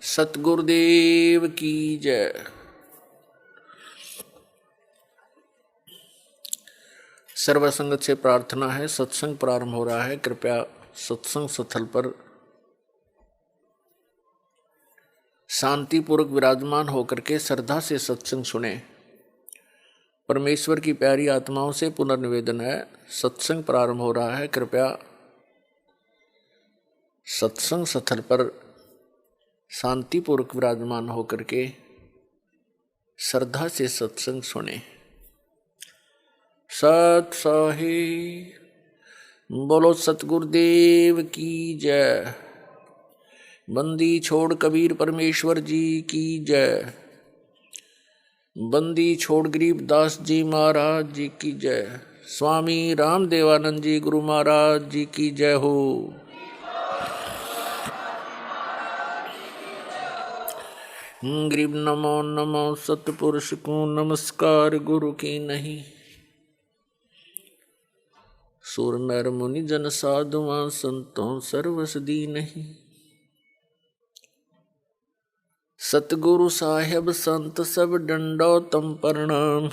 सतगुरुदेव की जय। सर्वसंगत से प्रार्थना है, सत्संग प्रारंभ हो रहा है। कृपया सत्संग स्थल पर शांतिपूर्वक विराजमान होकर के श्रद्धा से सत्संग सुने। परमेश्वर की प्यारी आत्माओं से पुनर्निवेदन है, सत्संग प्रारंभ हो रहा है। कृपया सत्संग स्थल पर शांतिपूर्वक विराजमान होकर के श्रद्धा से सत्संग सुने। सत साहिब बोलो, सतगुरुदेव की जय। बंदी छोड़ कबीर परमेश्वर जी की जय। बंदी छोड़ गरीबदास जी महाराज जी की जय। स्वामी रामदेवानंद जी गुरु महाराज जी की जय हो। गरीब नमो नमो सतपुरुष को नमस्कार, गुरु की नहीं। सुर नर मुनि जन साधुआं संतों सर्वस दी नहीं। सतगुरु साहेब संत सब डंडो तम प्रणाम।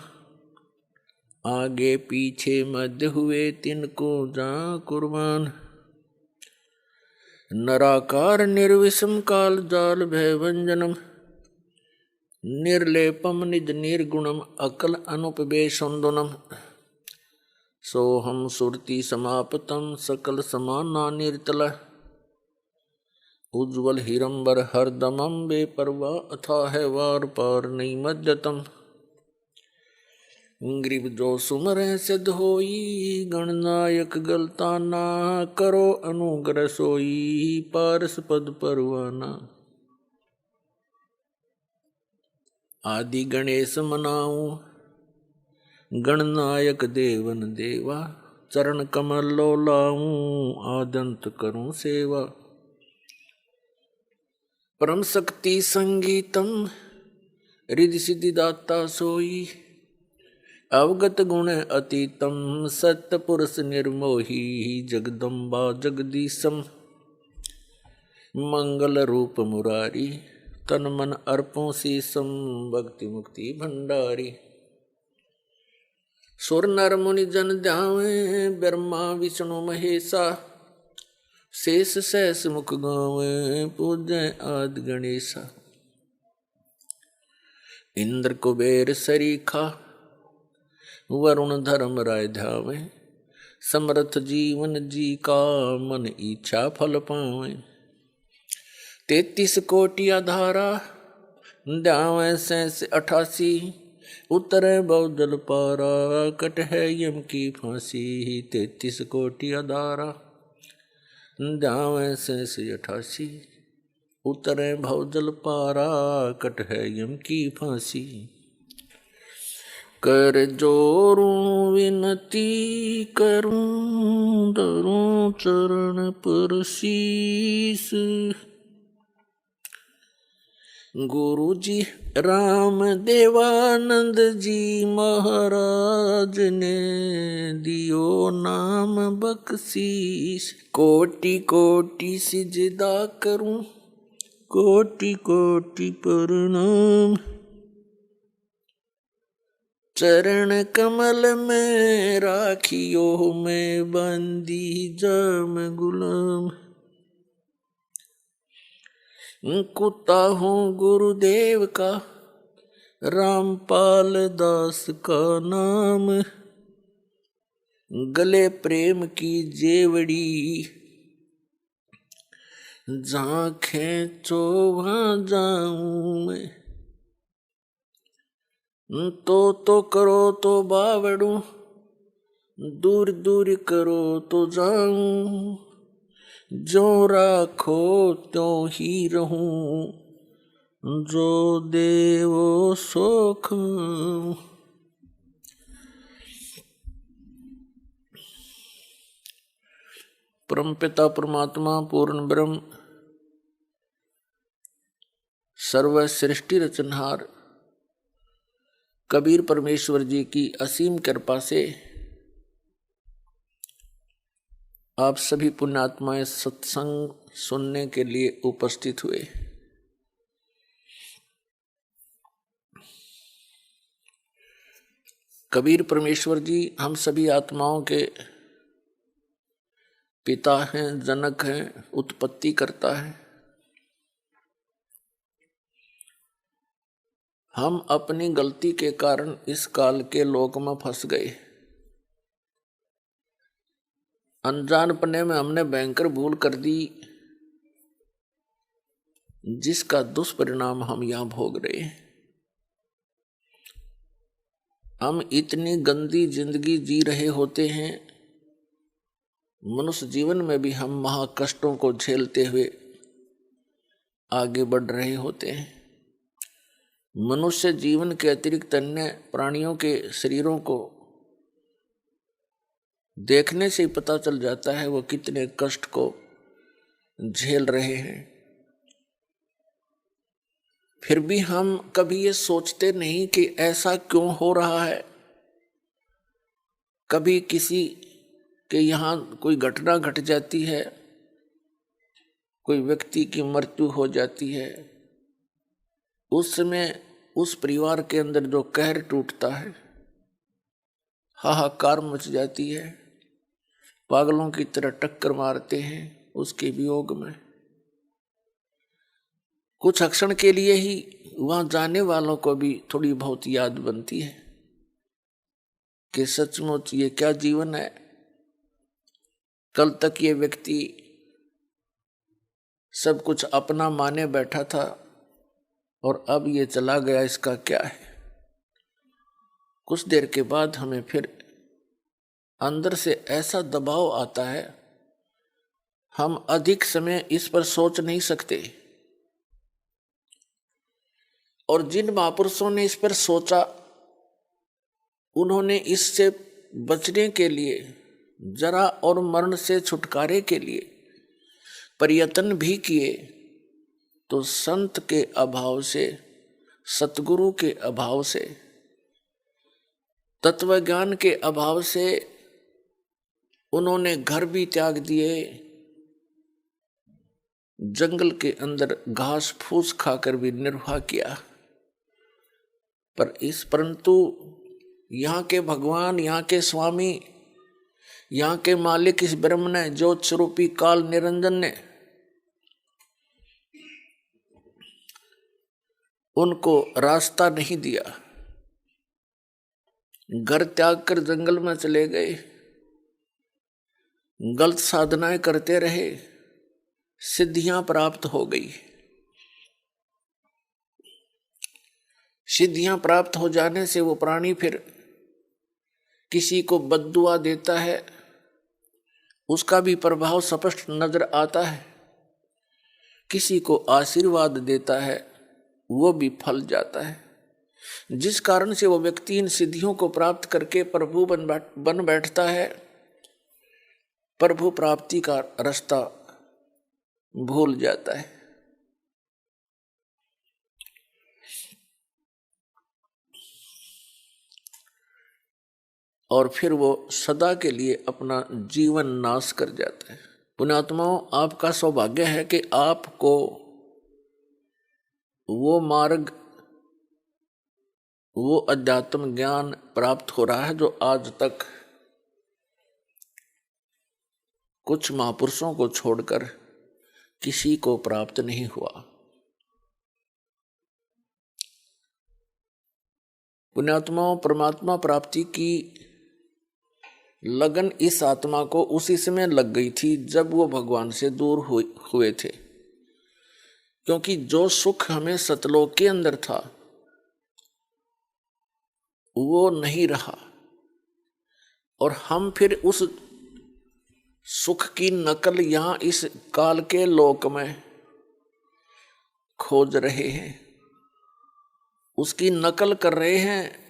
आगे पीछे मध्य हुए तिनको जा कुर्बान। नराकार निर्विषम काल जाल भय भंजनम। निर्लेपम निज निर्गुणम अकल अनुपवेशंदनम। सोहम सुरति समापतम सकल समाना निर्तल। उज्ज्वल हिरंबर हरदमम बेपरवा अथाह वार पार नहीं मध्यतम। ग्रीब जो सुमर सिद्ध होई गणनायक गलता ना। करो अनुग्रह सोई पारस पद परवाना। आदि गणेश मनाऊं गणनायक देवन देवा। चरण कमल लो लाऊं आदंत करूं सेवा। परम शक्ति संगीतम रिद्धि सिद्धि दाता सोई। अवगत गुण अतीतम सत्य पुरुष निर्मोही। जगदम्बा जगदीशम मंगल रूप मुरारी। तन मन अर्पों शीसम भक्ति मुक्ति भंडारी। सुर नर मुनि जन ध्यावे ब्रह्मा विष्णु महेशा। शेष सहस मुख गावे पूजय आदि गणेशा। इंद्र कुबेर सरीखा वरुण धर्म राय ध्यावे। समर्थ जीवन जी का मन इच्छा फल पावे। 33 कोटि आधारा ध्यावे सैंस 88। उतरे बहुजल पारा कट है यम की फांसी। 33 कोटि आधारा ध्यावे सैंस 88। उतरे बहुजल पारा कट है यम की फांसी। कर जोरूं विनती करूं धरूं चरण पर शीस। गुरु जी राम देवानंद जी महाराज ने दियो नाम बख्शीश। कोटि कोटि सिजदा करूं कोटि कोटि प्रणाम। चरण कमल में राखियो मैं बंदी जाम गुलाम। कुत्ता हूँ गुरुदेव का रामपाल दास का नाम। गले प्रेम की जेवड़ी जहाँ खेचो वहाँ जाऊं मैं। तो करो तो बावड़ू दूर दूर करो तो जाऊं। जो राखो त्यों ही रहूं जो देवो सो खाऊं। परम पिता परमात्मा पूर्ण ब्रह्म सर्व सृष्टि रचनहार कबीर परमेश्वर जी की असीम कृपा से आप सभी पुण्यात्माएं सत्संग सुनने के लिए उपस्थित हुए। कबीर परमेश्वर जी हम सभी आत्माओं के पिता हैं, जनक हैं, उत्पत्ति करता है। हम अपनी गलती के कारण इस काल के लोक में फंस गए। अनजानपने में हमने भयंकर भूल कर दी, जिसका दुष्परिणाम हम यहां भोग रहे हैं। हम इतनी गंदी जिंदगी जी रहे होते हैं, मनुष्य जीवन में भी हम महाकष्टों को झेलते हुए आगे बढ़ रहे होते हैं। मनुष्य जीवन के अतिरिक्त अन्य प्राणियों के शरीरों को देखने से ही पता चल जाता है वो कितने कष्ट को झेल रहे हैं। फिर भी हम कभी ये सोचते नहीं कि ऐसा क्यों हो रहा है। कभी किसी के यहाँ कोई घटना घट जाती है, कोई व्यक्ति की मृत्यु हो जाती है, उस समय उस परिवार के अंदर जो कहर टूटता है, हाहाकार मच जाती है, पागलों की तरह टक्कर मारते हैं उसके वियोग में। कुछ क्षण के लिए ही वहां जाने वालों को भी थोड़ी बहुत याद बनती है कि सचमुच ये क्या जीवन है। कल तक ये व्यक्ति सब कुछ अपना माने बैठा था और अब ये चला गया, इसका क्या है। कुछ देर के बाद हमें फिर अंदर से ऐसा दबाव आता है, हम अधिक समय इस पर सोच नहीं सकते। और जिन महापुरुषों ने इस पर सोचा, उन्होंने इससे बचने के लिए, जरा और मरण से छुटकारे के लिए प्रयत्न भी किए, तो संत के अभाव से, सतगुरु के अभाव से, तत्वज्ञान के अभाव से उन्होंने घर भी त्याग दिए, जंगल के अंदर घास फूस खाकर भी निर्वाह किया। परंतु यहाँ के भगवान, यहाँ के स्वामी, यहाँ के मालिक इस ब्रह्म ने, ज्योत स्वरूपी काल निरंजन ने उनको रास्ता नहीं दिया। घर त्याग कर जंगल में चले गए, गलत साधनाएं करते रहे, सिद्धियां प्राप्त हो गई। सिद्धियां प्राप्त हो जाने से वो प्राणी फिर किसी को बद्दुआ देता है, उसका भी प्रभाव स्पष्ट नजर आता है। किसी को आशीर्वाद देता है, वो भी फल जाता है। जिस कारण से वो व्यक्ति इन सिद्धियों को प्राप्त करके प्रभु बन बैठता है, प्रभु प्राप्ति का रास्ता भूल जाता है। और फिर वो सदा के लिए अपना जीवन नाश कर जाता है। पुण्यात्माओं, आपका सौभाग्य है कि आपको वो मार्ग, वो अध्यात्म ज्ञान प्राप्त हो रहा है जो आज तक कुछ महापुरुषों को छोड़कर किसी को प्राप्त नहीं हुआ। पुण्यात्माओं, परमात्मा प्राप्ति की लगन इस आत्मा को उसी समय लग गई थी जब वो भगवान से दूर हुए थे, क्योंकि जो सुख हमें सतलोक के अंदर था वो नहीं रहा, और हम फिर उस सुख की नकल यहां इस काल के लोक में खोज रहे हैं, उसकी नकल कर रहे हैं।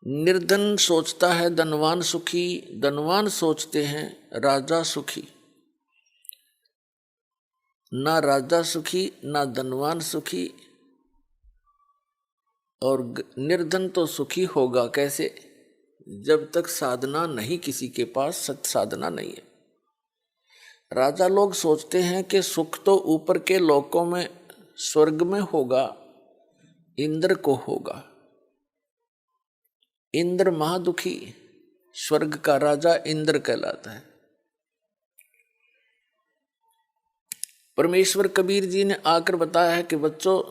निर्धन सोचता है धनवान सुखी, धनवान सोचते हैं राजा सुखी। ना राजा सुखी, ना धनवान सुखी, और निर्धन तो सुखी होगा कैसे, जब तक साधना नहीं, किसी के पास सत साधना नहीं है। राजा लोग सोचते हैं कि सुख तो ऊपर के लोकों में, स्वर्ग में होगा, इंद्र को होगा। इंद्र महादुखी, स्वर्ग का राजा इंद्र कहलाता है। परमेश्वर कबीर जी ने आकर बताया है कि बच्चों,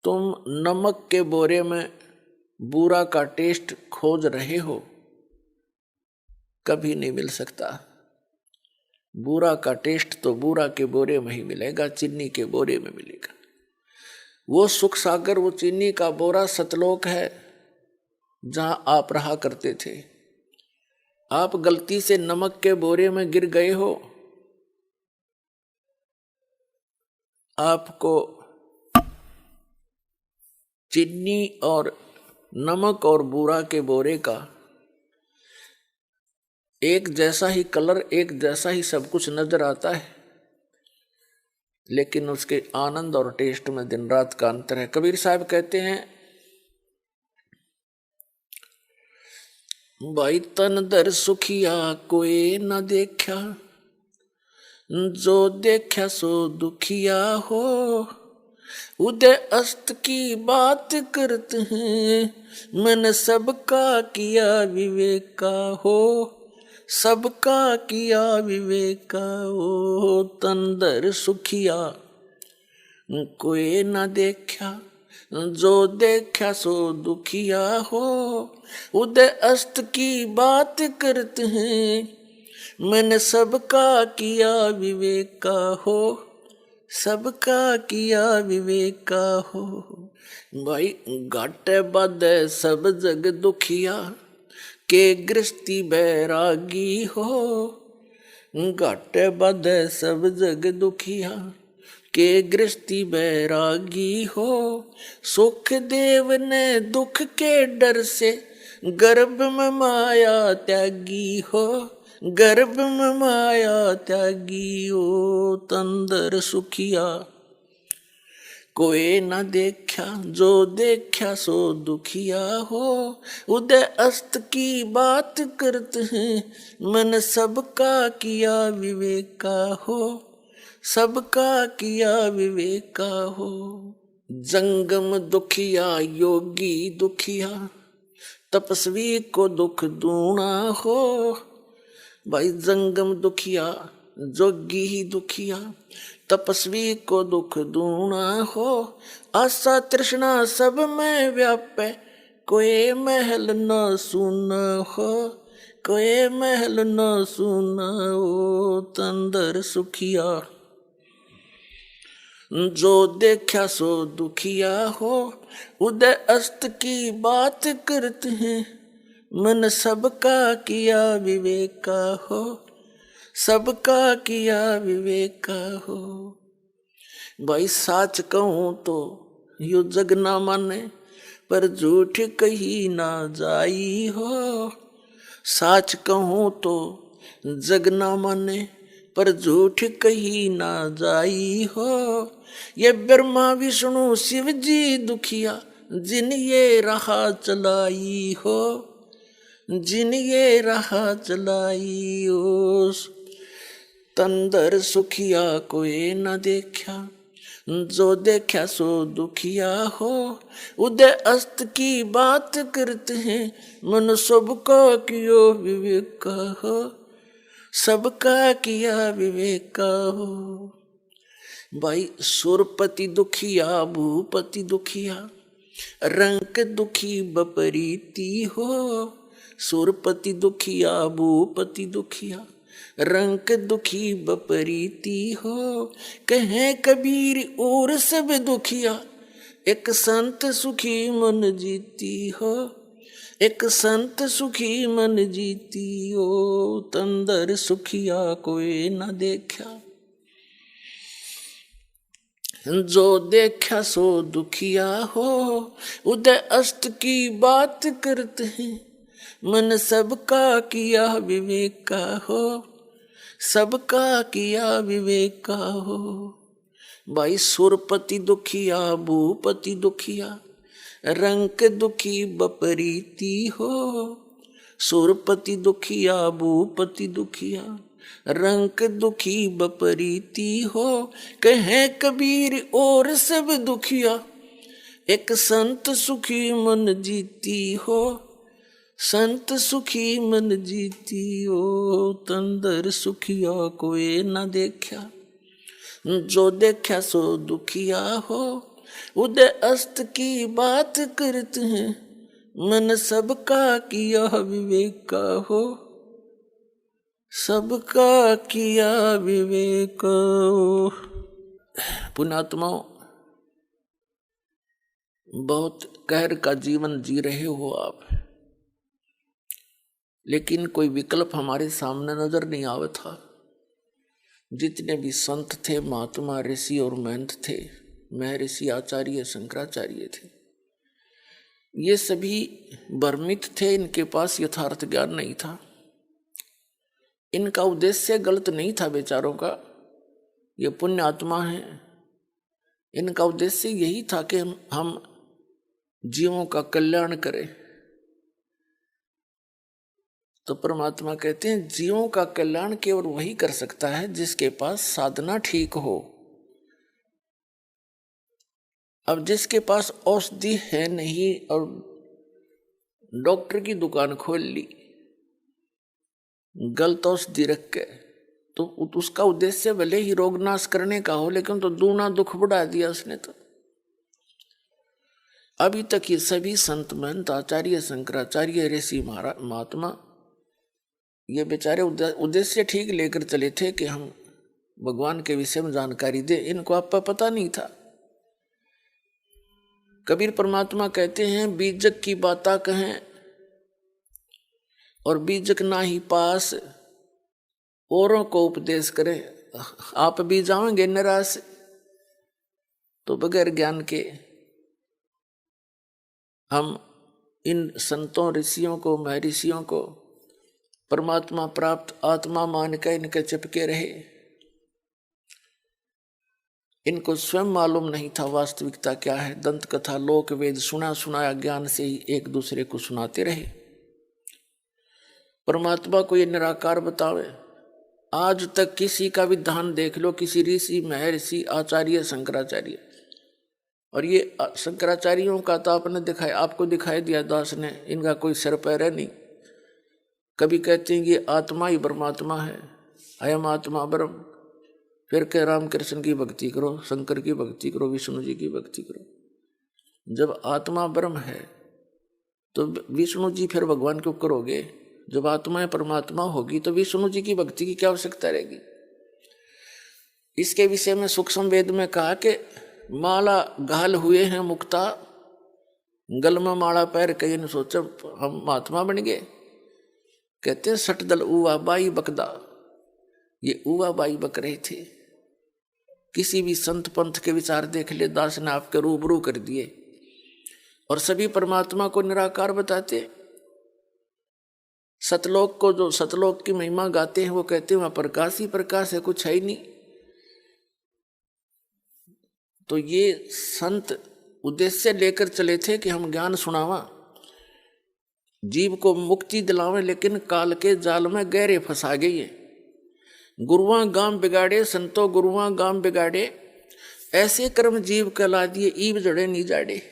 तुम नमक के बोरे में बूरा का टेस्ट खोज रहे हो, कभी नहीं मिल सकता। बूरा का टेस्ट तो बूरा के बोरे में ही मिलेगा, चीनी के बोरे में मिलेगा। वो सुख सागर, वो चीनी का बोरा सतलोक है जहां आप रहा करते थे। आप गलती से नमक के बोरे में गिर गए हो, आपको चीनी और नमक और बूरा के बोरे का एक जैसा ही कलर, एक जैसा ही सब कुछ नजर आता है, लेकिन उसके आनंद और टेस्ट में दिन रात का अंतर है। कबीर साहब कहते हैं, भाई तन दर सुखिया कोई न देखा, जो देखा सो दुखिया हो। उदय अस्त की बात करते हैं, मैंने सबका किया विवेका हो। सबका किया विवेका हो। तंदर सुखिया कोई न देखा, जो देखा सो दुखिया हो। उदय अस्त की बात करते हैं, मैंने सबका किया विवेका हो। सबका किया विवेका हो। भाई घाटे बाधे सब जग दुखिया, के गृहस्थी बैरागी हो। घाटे बाधे सब जग दुखिया, के गृहस्थी बैरागी हो। सुख देव ने दुख के डर से, गर्भ में माया त्यागी हो। गर्भ में माया त्यागी हो। तंदर सुखिया कोई न देखा, जो देखा सो दुखिया हो। उदय अस्त की बात करते हैं, मन सबका किया विवेका हो। सबका किया विवेका हो। जंगम दुखिया योगी दुखिया, तपस्वी को दुख दूना हो। भाई जंगम दुखिया, जोगी ही दुखिया, तपस्वी को दुख दूना हो। आशा तृष्णा सब में व्यापे, कोई महल न सुना हो। कोई महल न सुना हो। तंदर सुखिया जो देखा सो दुखिया हो। उदय अस्त की बात करते हैं, मन सबका किया विवेका हो। सबका किया विवेका हो। भाई साच कहूं तो यो जग ना माने, पर झूठ कही ना जाई हो। साच कहूं तो जग ना माने, पर झूठ कही ना जाई हो। ये ब्रह्मा विष्णु शिव जी दुखिया, जिन ये राह चलाई हो। जिन ये राह चलाई हो। तंदर सुखिया कोई न देखा, जो देखा सो दुखिया हो। उदय अस्त की बात करते हैं, मन सबका कियो विवेका हो। सबका किया विवेका हो। भाई सुरपति दुखिया भूपति दुखिया, रंक दुखी बपरीती हो। सुरपति दुखिया भूपति दुखिया, रंक दुखी बपरीती हो। कहे कबीर और सब दुखिया, एक संत सुखी मन जीती हो। एक संत सुखी मन जीती हो। तंदर सुखिया कोई न देखा, जो देखा सो दुखिया हो। उदय अस्त की बात करते हैं, मन सबका किया विवेका हो। सबका किया विवेका हो। भाई सुरपति दुखिया भूपति दुखिया, रंक दुखी बपरीती हो। सुरपति दुखिया भूपति दुखिया, रंक दुखी बपरीती हो। कहे कबीर और सब दुखिया, एक संत सुखी मन जीती हो, संत सुखी मन जीती हो, तंदर सुखिया कोई न देखा, जो देखा सो दुखिया हो। उदय अस्त की बात करते हैं, मन सबका किया विवेक का हो, सबका किया विवेक हो। पुण्यात्माओं, बहुत कहर का जीवन जी रहे हो आप, लेकिन कोई विकल्प हमारे सामने नजर नहीं आवा था। जितने भी संत थे, महात्मा, ऋषि और महंत थे, महर्षि आचार्य शंकराचार्य थे, ये सभी भ्रमित थे। इनके पास यथार्थ ज्ञान नहीं था। इनका उद्देश्य गलत नहीं था बेचारों का, ये पुण्य आत्मा है। इनका उद्देश्य यही था कि हम जीवों का कल्याण करें। तो परमात्मा कहते हैं जीवों का कल्याण केवल वही कर सकता है जिसके पास साधना ठीक हो। अब जिसके पास औषधि है नहीं और डॉक्टर की दुकान खोल ली गलत औषधि रख के, तो उसका उद्देश्य भले ही रोग नाश करने का हो, लेकिन तो दूना दुख बढ़ा दिया उसने। तो अभी तक ये सभी संत महंत आचार्य शंकराचार्य ऋषि महात्मा ये बेचारे उद्देश्य ठीक लेकर चले थे कि हम भगवान के विषय में जानकारी दे। इनको आपका पता नहीं था। कबीर परमात्मा कहते हैं बीजक की बाता कहें और बीजक ना ही पास, औरों को उपदेश करें। आप भी जाओगे निराश। तो बगैर ज्ञान के हम इन संतों ऋषियों को महर्षियों को परमात्मा प्राप्त आत्मा मान कर इनके चिपके रहे। इनको स्वयं मालूम नहीं था वास्तविकता क्या है। दंत कथा लोक वेद सुना सुनाया ज्ञान से ही एक दूसरे को सुनाते रहे। परमात्मा को ये निराकार बतावे। आज तक किसी का विधान देख लो, किसी ऋषि महर्षि आचार्य शंकराचार्य, और ये शंकराचार्यों का तो आपने दिखाया, आपको दिखाई दिया दास ने, इनका कोई सिर पैर है नहीं। कभी कहते हैं ये आत्मा ही परमात्मा है, अयम आत्मा ब्रह्म, फिर के राम कृष्ण की भक्ति करो, शंकर की भक्ति करो, विष्णु जी की भक्ति करो। जब आत्मा ब्रह्म है तो विष्णु जी फिर भगवान क्यों करोगे? जब आत्मा परमात्मा होगी तो विष्णु जी की भक्ति की क्या आवश्यकता रहेगी? इसके विषय में सूक्ष्म वेद में कहा कि माला घाल हुए हैं मुक्ता, गल में माला पैर कई न सोचा हम महात्मा बन गए। कहते हैं सटदल उवा बाई बकदा, ये उवा बाई बक रहे थे। किसी भी संत पंथ के विचार देख ले, दास ने आपके रूबरू कर दिए और सभी परमात्मा को निराकार बताते। सतलोक को जो सतलोक की महिमा गाते हैं वो कहते हैं वहां प्रकाश ही प्रकाश है, कुछ है ही नहीं। तो ये संत उद्देश्य लेकर चले थे कि हम ज्ञान सुनावा, जीव को मुक्ति दिलावें, लेकिन काल के जाल में गहरे फंसा गई है। गुरुआ गाम बिगाड़े संतो गुरुआ गाम बिगाड़े, ऐसे कर्म जीव कहला दिए ईब जड़े नहीं जाड़े।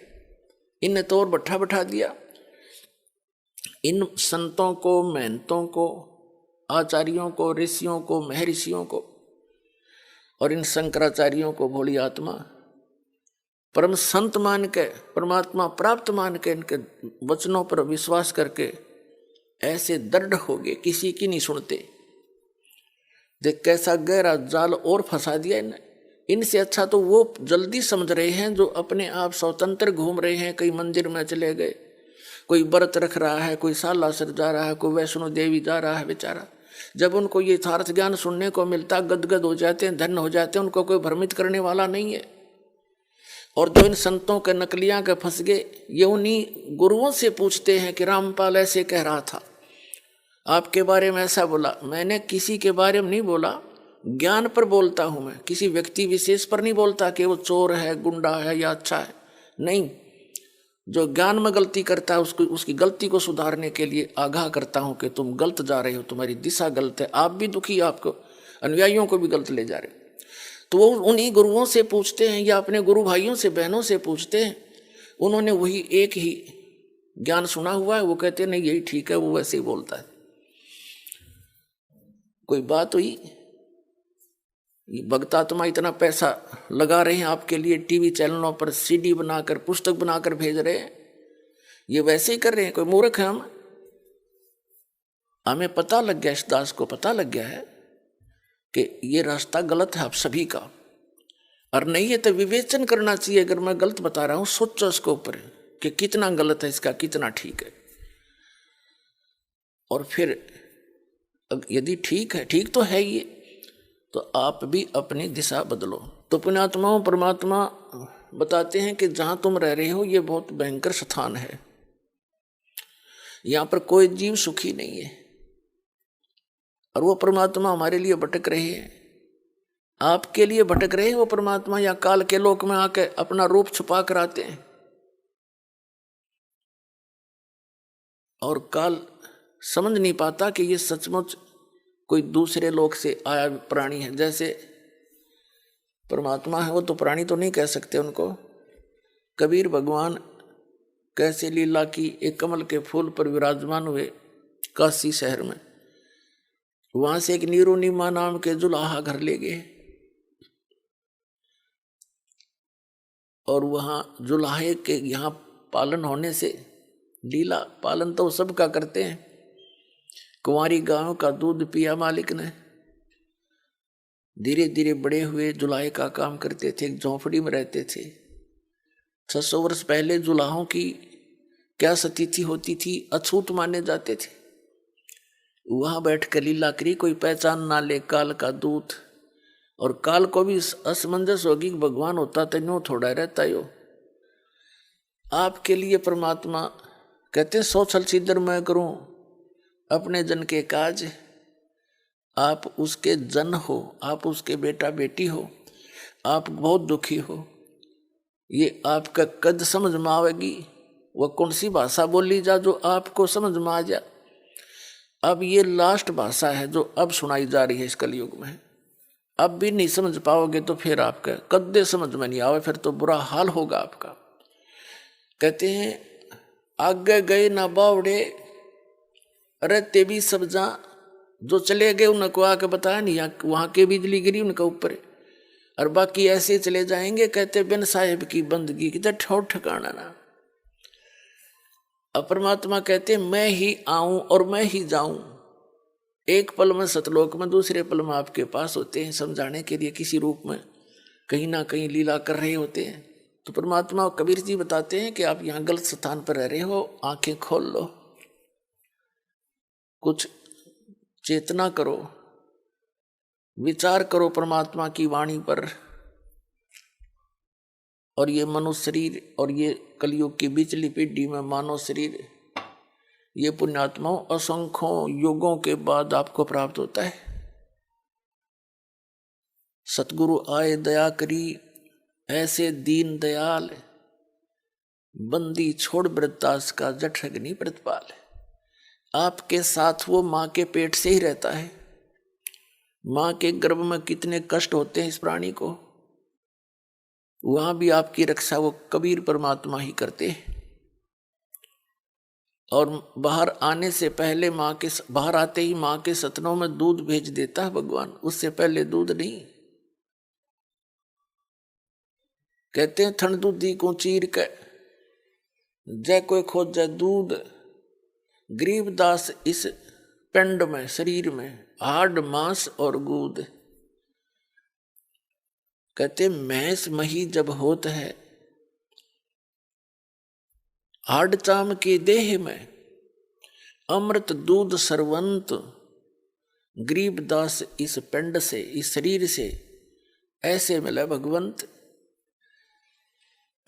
इनने तो और बैठा बैठा दिया। इन संतों को, महंतों को, आचार्यों को, ऋषियों को, महर्षियों को और इन शंकराचार्यों को भोली आत्मा परम संत मान के, परमात्मा प्राप्त मान के, इनके वचनों पर विश्वास करके ऐसे दृढ़ हो गए, किसी की नहीं सुनते। देख कैसा गहरा जाल और फंसा दिया इन्हें। इनसे अच्छा तो वो जल्दी समझ रहे हैं जो अपने आप स्वतंत्र घूम रहे हैं। कई मंदिर में चले गए, कोई व्रत रख रहा है, कोई सालासर जा रहा है, कोई वैष्णो देवी जा रहा है। बेचारा जब उनको ये यथार्थ ज्ञान सुनने को मिलता गदगद हो जाते हैं, धन्य हो जाते हैं। उनको कोई भ्रमित करने वाला नहीं है। और जो इन संतों के नकलियां के फंस गए, ये उन्हीं गुरुओं से पूछते हैं कि रामपाल ऐसे कह रहा था, आपके बारे में ऐसा बोला। मैंने किसी के बारे में नहीं बोला, ज्ञान पर बोलता हूं मैं, किसी व्यक्ति विशेष पर नहीं बोलता कि वो चोर है, गुंडा है या अच्छा है। नहीं, जो ज्ञान में गलती करता है उसकी गलती को सुधारने के लिए आगाह करता हूं कि तुम गलत जा रहे हो, तुम्हारी दिशा गलत है, आप भी दुखी, आपको अनुयायियों को भी गलत ले जा रहे। तो वो उन्हीं गुरुओं से पूछते हैं या अपने गुरु भाइयों से, बहनों से पूछते हैं, उन्होंने वही एक ही ज्ञान सुना हुआ है, वो कहते नहीं यही ठीक है, वो वैसे ही बोलता है। कोई बात हुई, ये भक्त आत्मा इतना पैसा लगा रहे हैं आपके लिए, टीवी चैनलों पर सीडी बनाकर पुस्तक बनाकर भेज रहे हैं, ये वैसे ही कर रहे हैं। कोई मूर्ख है हम? हमें पता लग गया, इस दास को पता लग गया है कि ये रास्ता गलत है आप सभी का, और नहीं है तो विवेचन करना चाहिए। अगर मैं गलत बता रहा हूं, सोचो उसके ऊपर कि कितना गलत है इसका, कितना ठीक है। और फिर यदि ठीक है, ठीक तो है ये, तो आप भी अपनी दिशा बदलो। तो पुण्यात्माओं, परमात्मा बताते हैं कि जहां तुम रह रहे हो ये बहुत भयंकर स्थान है, यहां पर कोई जीव सुखी नहीं है, और वो परमात्मा हमारे लिए भटक रहे हैं, आपके लिए भटक रहे हैं वो परमात्मा, या काल के लोक में आके अपना रूप छुपा कर आते हैं। और काल समझ नहीं पाता कि ये सचमुच कोई दूसरे लोक से आया प्राणी है। जैसे परमात्मा है वो तो प्राणी तो नहीं कह सकते उनको। कबीर भगवान कैसे लीला की, एक कमल के फूल पर विराजमान हुए काशी शहर में, वहां से एक नीरो नीमा नाम के जुलाहा घर ले गए, और वहां जुलाहे के यहाँ पालन होने से, लीला पालन तो सबका करते हैं, कुंवारी गायों का दूध पिया मालिक ने, धीरे धीरे बड़े हुए, जुलाहे का काम करते थे, एक झोंपड़ी में रहते थे। 600 वर्ष पहले जुलाहों की क्या स्थिति होती थी, अछूत माने जाते थे। वहां बैठकर लीला करी, कोई पहचान ना ले काल का दूत। और काल को भी असमंजस होगी कि भगवान होता तो नो थोड़ा रहता यो। आपके लिए परमात्मा कहते हैं, सौ छल छिद्र मैं करूं अपने जन के काज। आप उसके जन हो, आप उसके बेटा बेटी हो, आप बहुत दुखी हो, ये आपका कद समझ में आवेगी। वह कौन सी भाषा बोली जा जो आपको समझ में आ जा। अब ये लास्ट भाषा है जो अब सुनाई जा रही है इस कलयुग में। अब भी नहीं समझ पाओगे तो फिर आपका कद्दे समझ में नहीं आवे, फिर तो बुरा हाल होगा आपका। कहते हैं, आगे गए ना बावड़े, अरे ते भी सब जा, जो चले गए उनको आके बताया नहीं, वहां के बिजली गिरी उनके ऊपर, और बाकी ऐसे चले जाएंगे। कहते बिन साहेब की बंदगी की ठोर ठिकाना ना। अब परमात्मा कहते मैं ही आऊं और मैं ही जाऊं। एक पल में सतलोक में, दूसरे पल में आपके पास होते हैं, समझाने के लिए किसी रूप में कहीं ना कहीं लीला कर रहे होते हैं। तो परमात्मा कबीर जी बताते हैं कि आप यहाँ गलत स्थान पर रह रहे हो, आंखें खोल लो, कुछ चेतना करो, विचार करो परमात्मा की वाणी पर। और ये मनुष्य शरीर और ये कलयुग की बिचली पीढ़ी में मानव शरीर, ये पुण्यात्माओं असंख्यों युगों के बाद आपको प्राप्त होता है। सतगुरु आए दया करी, ऐसे दीन दयाल, बंदी छोड़ वृत्तास का जठ अग्नि प्रतिपाल। आपके साथ वो माँ के पेट से ही रहता है। माँ के गर्भ में कितने कष्ट होते हैं इस प्राणी को, वहां भी आपकी रक्षा वो कबीर परमात्मा ही करते हैं। और बाहर आने से पहले बाहर आते ही माँ के सतनों में दूध भेज देता है भगवान, उससे पहले दूध नहीं। कहते हैं, ठंड दूधी को चीर के जय कोई खोज दूध, गरीबदास इस पिंड में, शरीर में हाड मांस और गूद। कहते महस मही जब होत है, हाड चाम के देह में, अमृत दूध सरवंत। गरीबदास इस पिंड से, इस शरीर से ऐसे मिला भगवंत।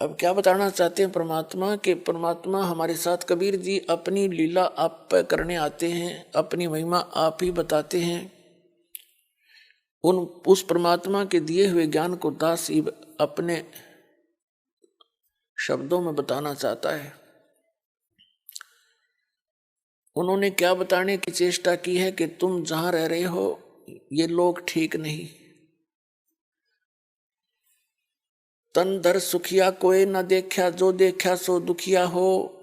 अब क्या बताना चाहते हैं परमात्मा के, परमात्मा हमारे साथ कबीर जी अपनी लीला आप पे करने आते हैं, अपनी महिमा आप ही बताते हैं। उस परमात्मा के दिए हुए ज्ञान को दास ही अपने शब्दों में बताना चाहता है। उन्होंने क्या बताने की चेष्टा की है कि तुम जहां रह रहे हो ये लोग ठीक नहीं। तन धर सुखिया कोई न देखा, जो देखा सो दुखिया हो।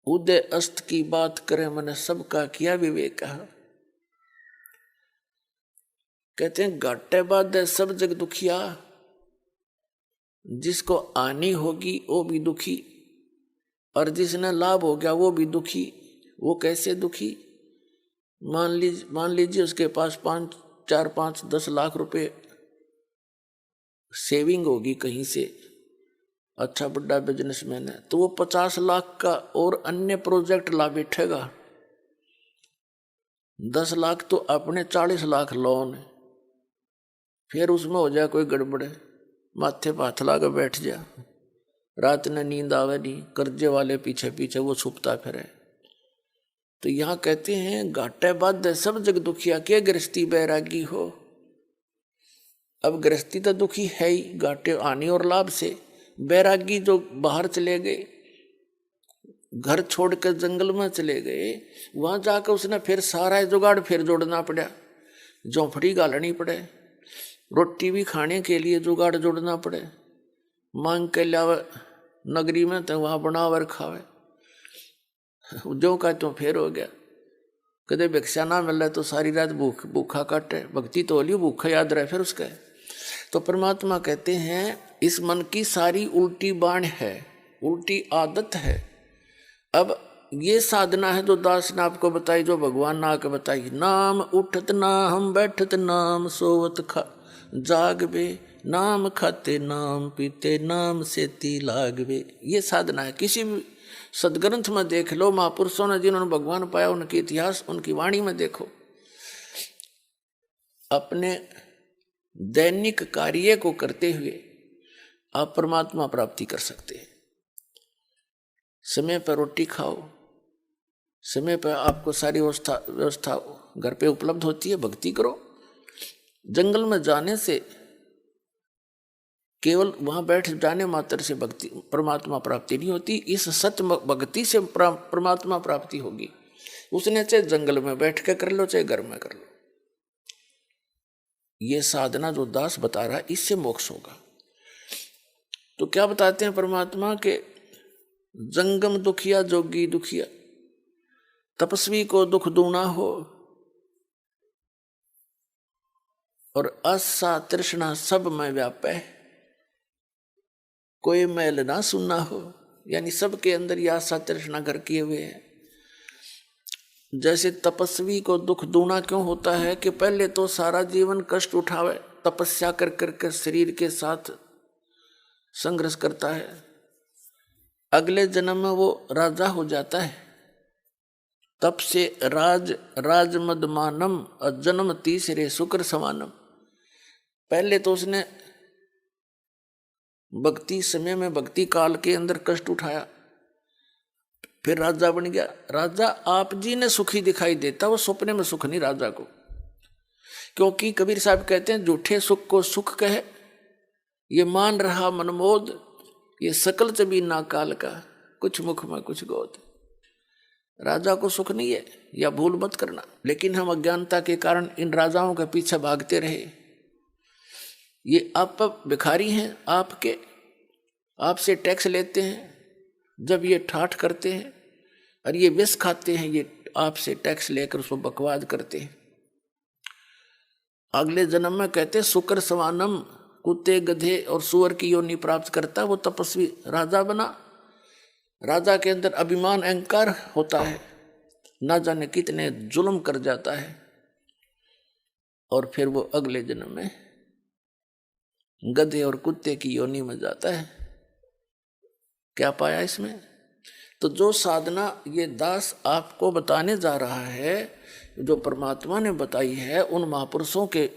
उदय अस्त की बात करे, मैंने सबका किया विवेक। कहते हैं घाटे बाद सब जग दुखिया, जिसको हानि होगी वो भी दुखी, और जिसने लाभ हो गया वो भी दुखी। वो कैसे दुखी? मान लीजिए उसके पास 4-5-10 लाख रुपए सेविंग होगी कहीं से, अच्छा बड़ा बिजनेसमैन है, तो वो 50 लाख का और अन्य प्रोजेक्ट ला बैठेगा। 10 लाख तो अपने, 40 लाख लोन है। फिर उसमें हो जाए कोई गड़बड़े, माथे पे हाथ लाकर बैठ जा, रात में नींद आवे नहीं, कर्जे वाले पीछे पीछे वो छुपता फिरे। तो यहाँ कहते हैं घाटे बाद सब जग दुखिया, के गृहस्थी बैरागी हो। अब गृहस्थी तो दुखी है ही, घाटे हानि और लाभ से। बैरागी जो बाहर चले गए, घर छोड़कर जंगल में चले गए, वहां जाकर उसने फिर सारा जुगाड़ फिर जोड़ना पड़ा, झोंपड़ी गालनी पड़े, रोटी भी खाने के लिए जुगाड़ जोड़ना पड़े, मांग के लावे नगरी में तो वहां बनावर खावे, जो का तो फिर हो गया। कदे भिक्षा ना मिले तो सारी रात भूखा काटे, भक्ति तो होली भूखा याद रहे फिर उसका। तो परमात्मा कहते हैं इस मन की सारी उल्टी बाण है, उल्टी आदत है। अब ये साधना है जो दास ने आपको बताई, जो भगवान ने आके बताई। नाम उठत ना हम बैठत, नाम सोवत खा जागबे, नाम खाते नाम पीते, नाम से ती लागबे। ये साधना है। किसी भी सदग्रंथ में देख लो, महापुरुषों ने जिन्होंने भगवान पाया उनके इतिहास, उनकी वाणी में देखो, अपने दैनिक कार्य को करते हुए आप परमात्मा प्राप्ति कर सकते हैं। समय पर रोटी खाओ, समय पर आपको सारी व्यवस्था घर पे उपलब्ध होती है, भक्ति करो। जंगल में जाने से, केवल वहां बैठ जाने मात्र से भक्ति परमात्मा प्राप्ति नहीं होती, इस सत्य भक्ति से परमात्मा प्राप्ति होगी। उसने चाहे जंगल में बैठ के कर लो, चाहे घर में कर लो। ये साधना जो दास बता रहा है, इससे मोक्ष होगा। तो क्या बताते हैं परमात्मा के, जंगम दुखिया जोगी दुखिया, तपस्वी को दुख दूना हो, और आशा तृष्णा सब में व्यापे, कोई मैल ना सुनना हो। यानी सबके अंदर ये आशा तृष्णा घर किए हुए है। जैसे तपस्वी को दुख दूना क्यों होता है कि पहले तो सारा जीवन कष्ट उठावे, तपस्या कर करके शरीर के साथ संघर्ष करता है, अगले जन्म में वो राजा हो जाता है। तप से राज मदमानम, जन्म तीसरे शुक्र समानम। पहले तो उसने भक्ति समय में, भक्ति काल के अंदर कष्ट उठाया, फिर राजा बन गया। राजा आप जी ने सुखी दिखाई देता, वो सपने में सुख नहीं राजा को। क्योंकि कबीर साहब कहते हैं झूठे सुख को सुख कहे, ये मान रहा मनमोद, ये सकल जबीना काल का, कुछ मुख में कुछ गोद। राजा को सुख नहीं है, या भूल मत करना। लेकिन हम अज्ञानता के कारण इन राजाओं के पीछे भागते रहे। ये आप भिखारी हैं, आपसे टैक्स लेते हैं, जब ये ठाठ करते हैं और ये विष खाते हैं, ये आपसे टैक्स लेकर उसको बकवाद करते हैं। अगले जन्म में कहते शुक्र सवानम, कुत्ते गधे और सुअर की योनि प्राप्त करता। वो तपस्वी राजा बना, राजा के अंदर अभिमान अहंकार होता है, ना जाने कितने जुल्म कर जाता है, और फिर वो अगले जन्म में गधे और कुत्ते की योनि में जाता है। क्या पाया इसमें? तो जो साधना ये दास आपको बताने जा रहा है, जो परमात्मा ने बताई है, उन महापुरुषों के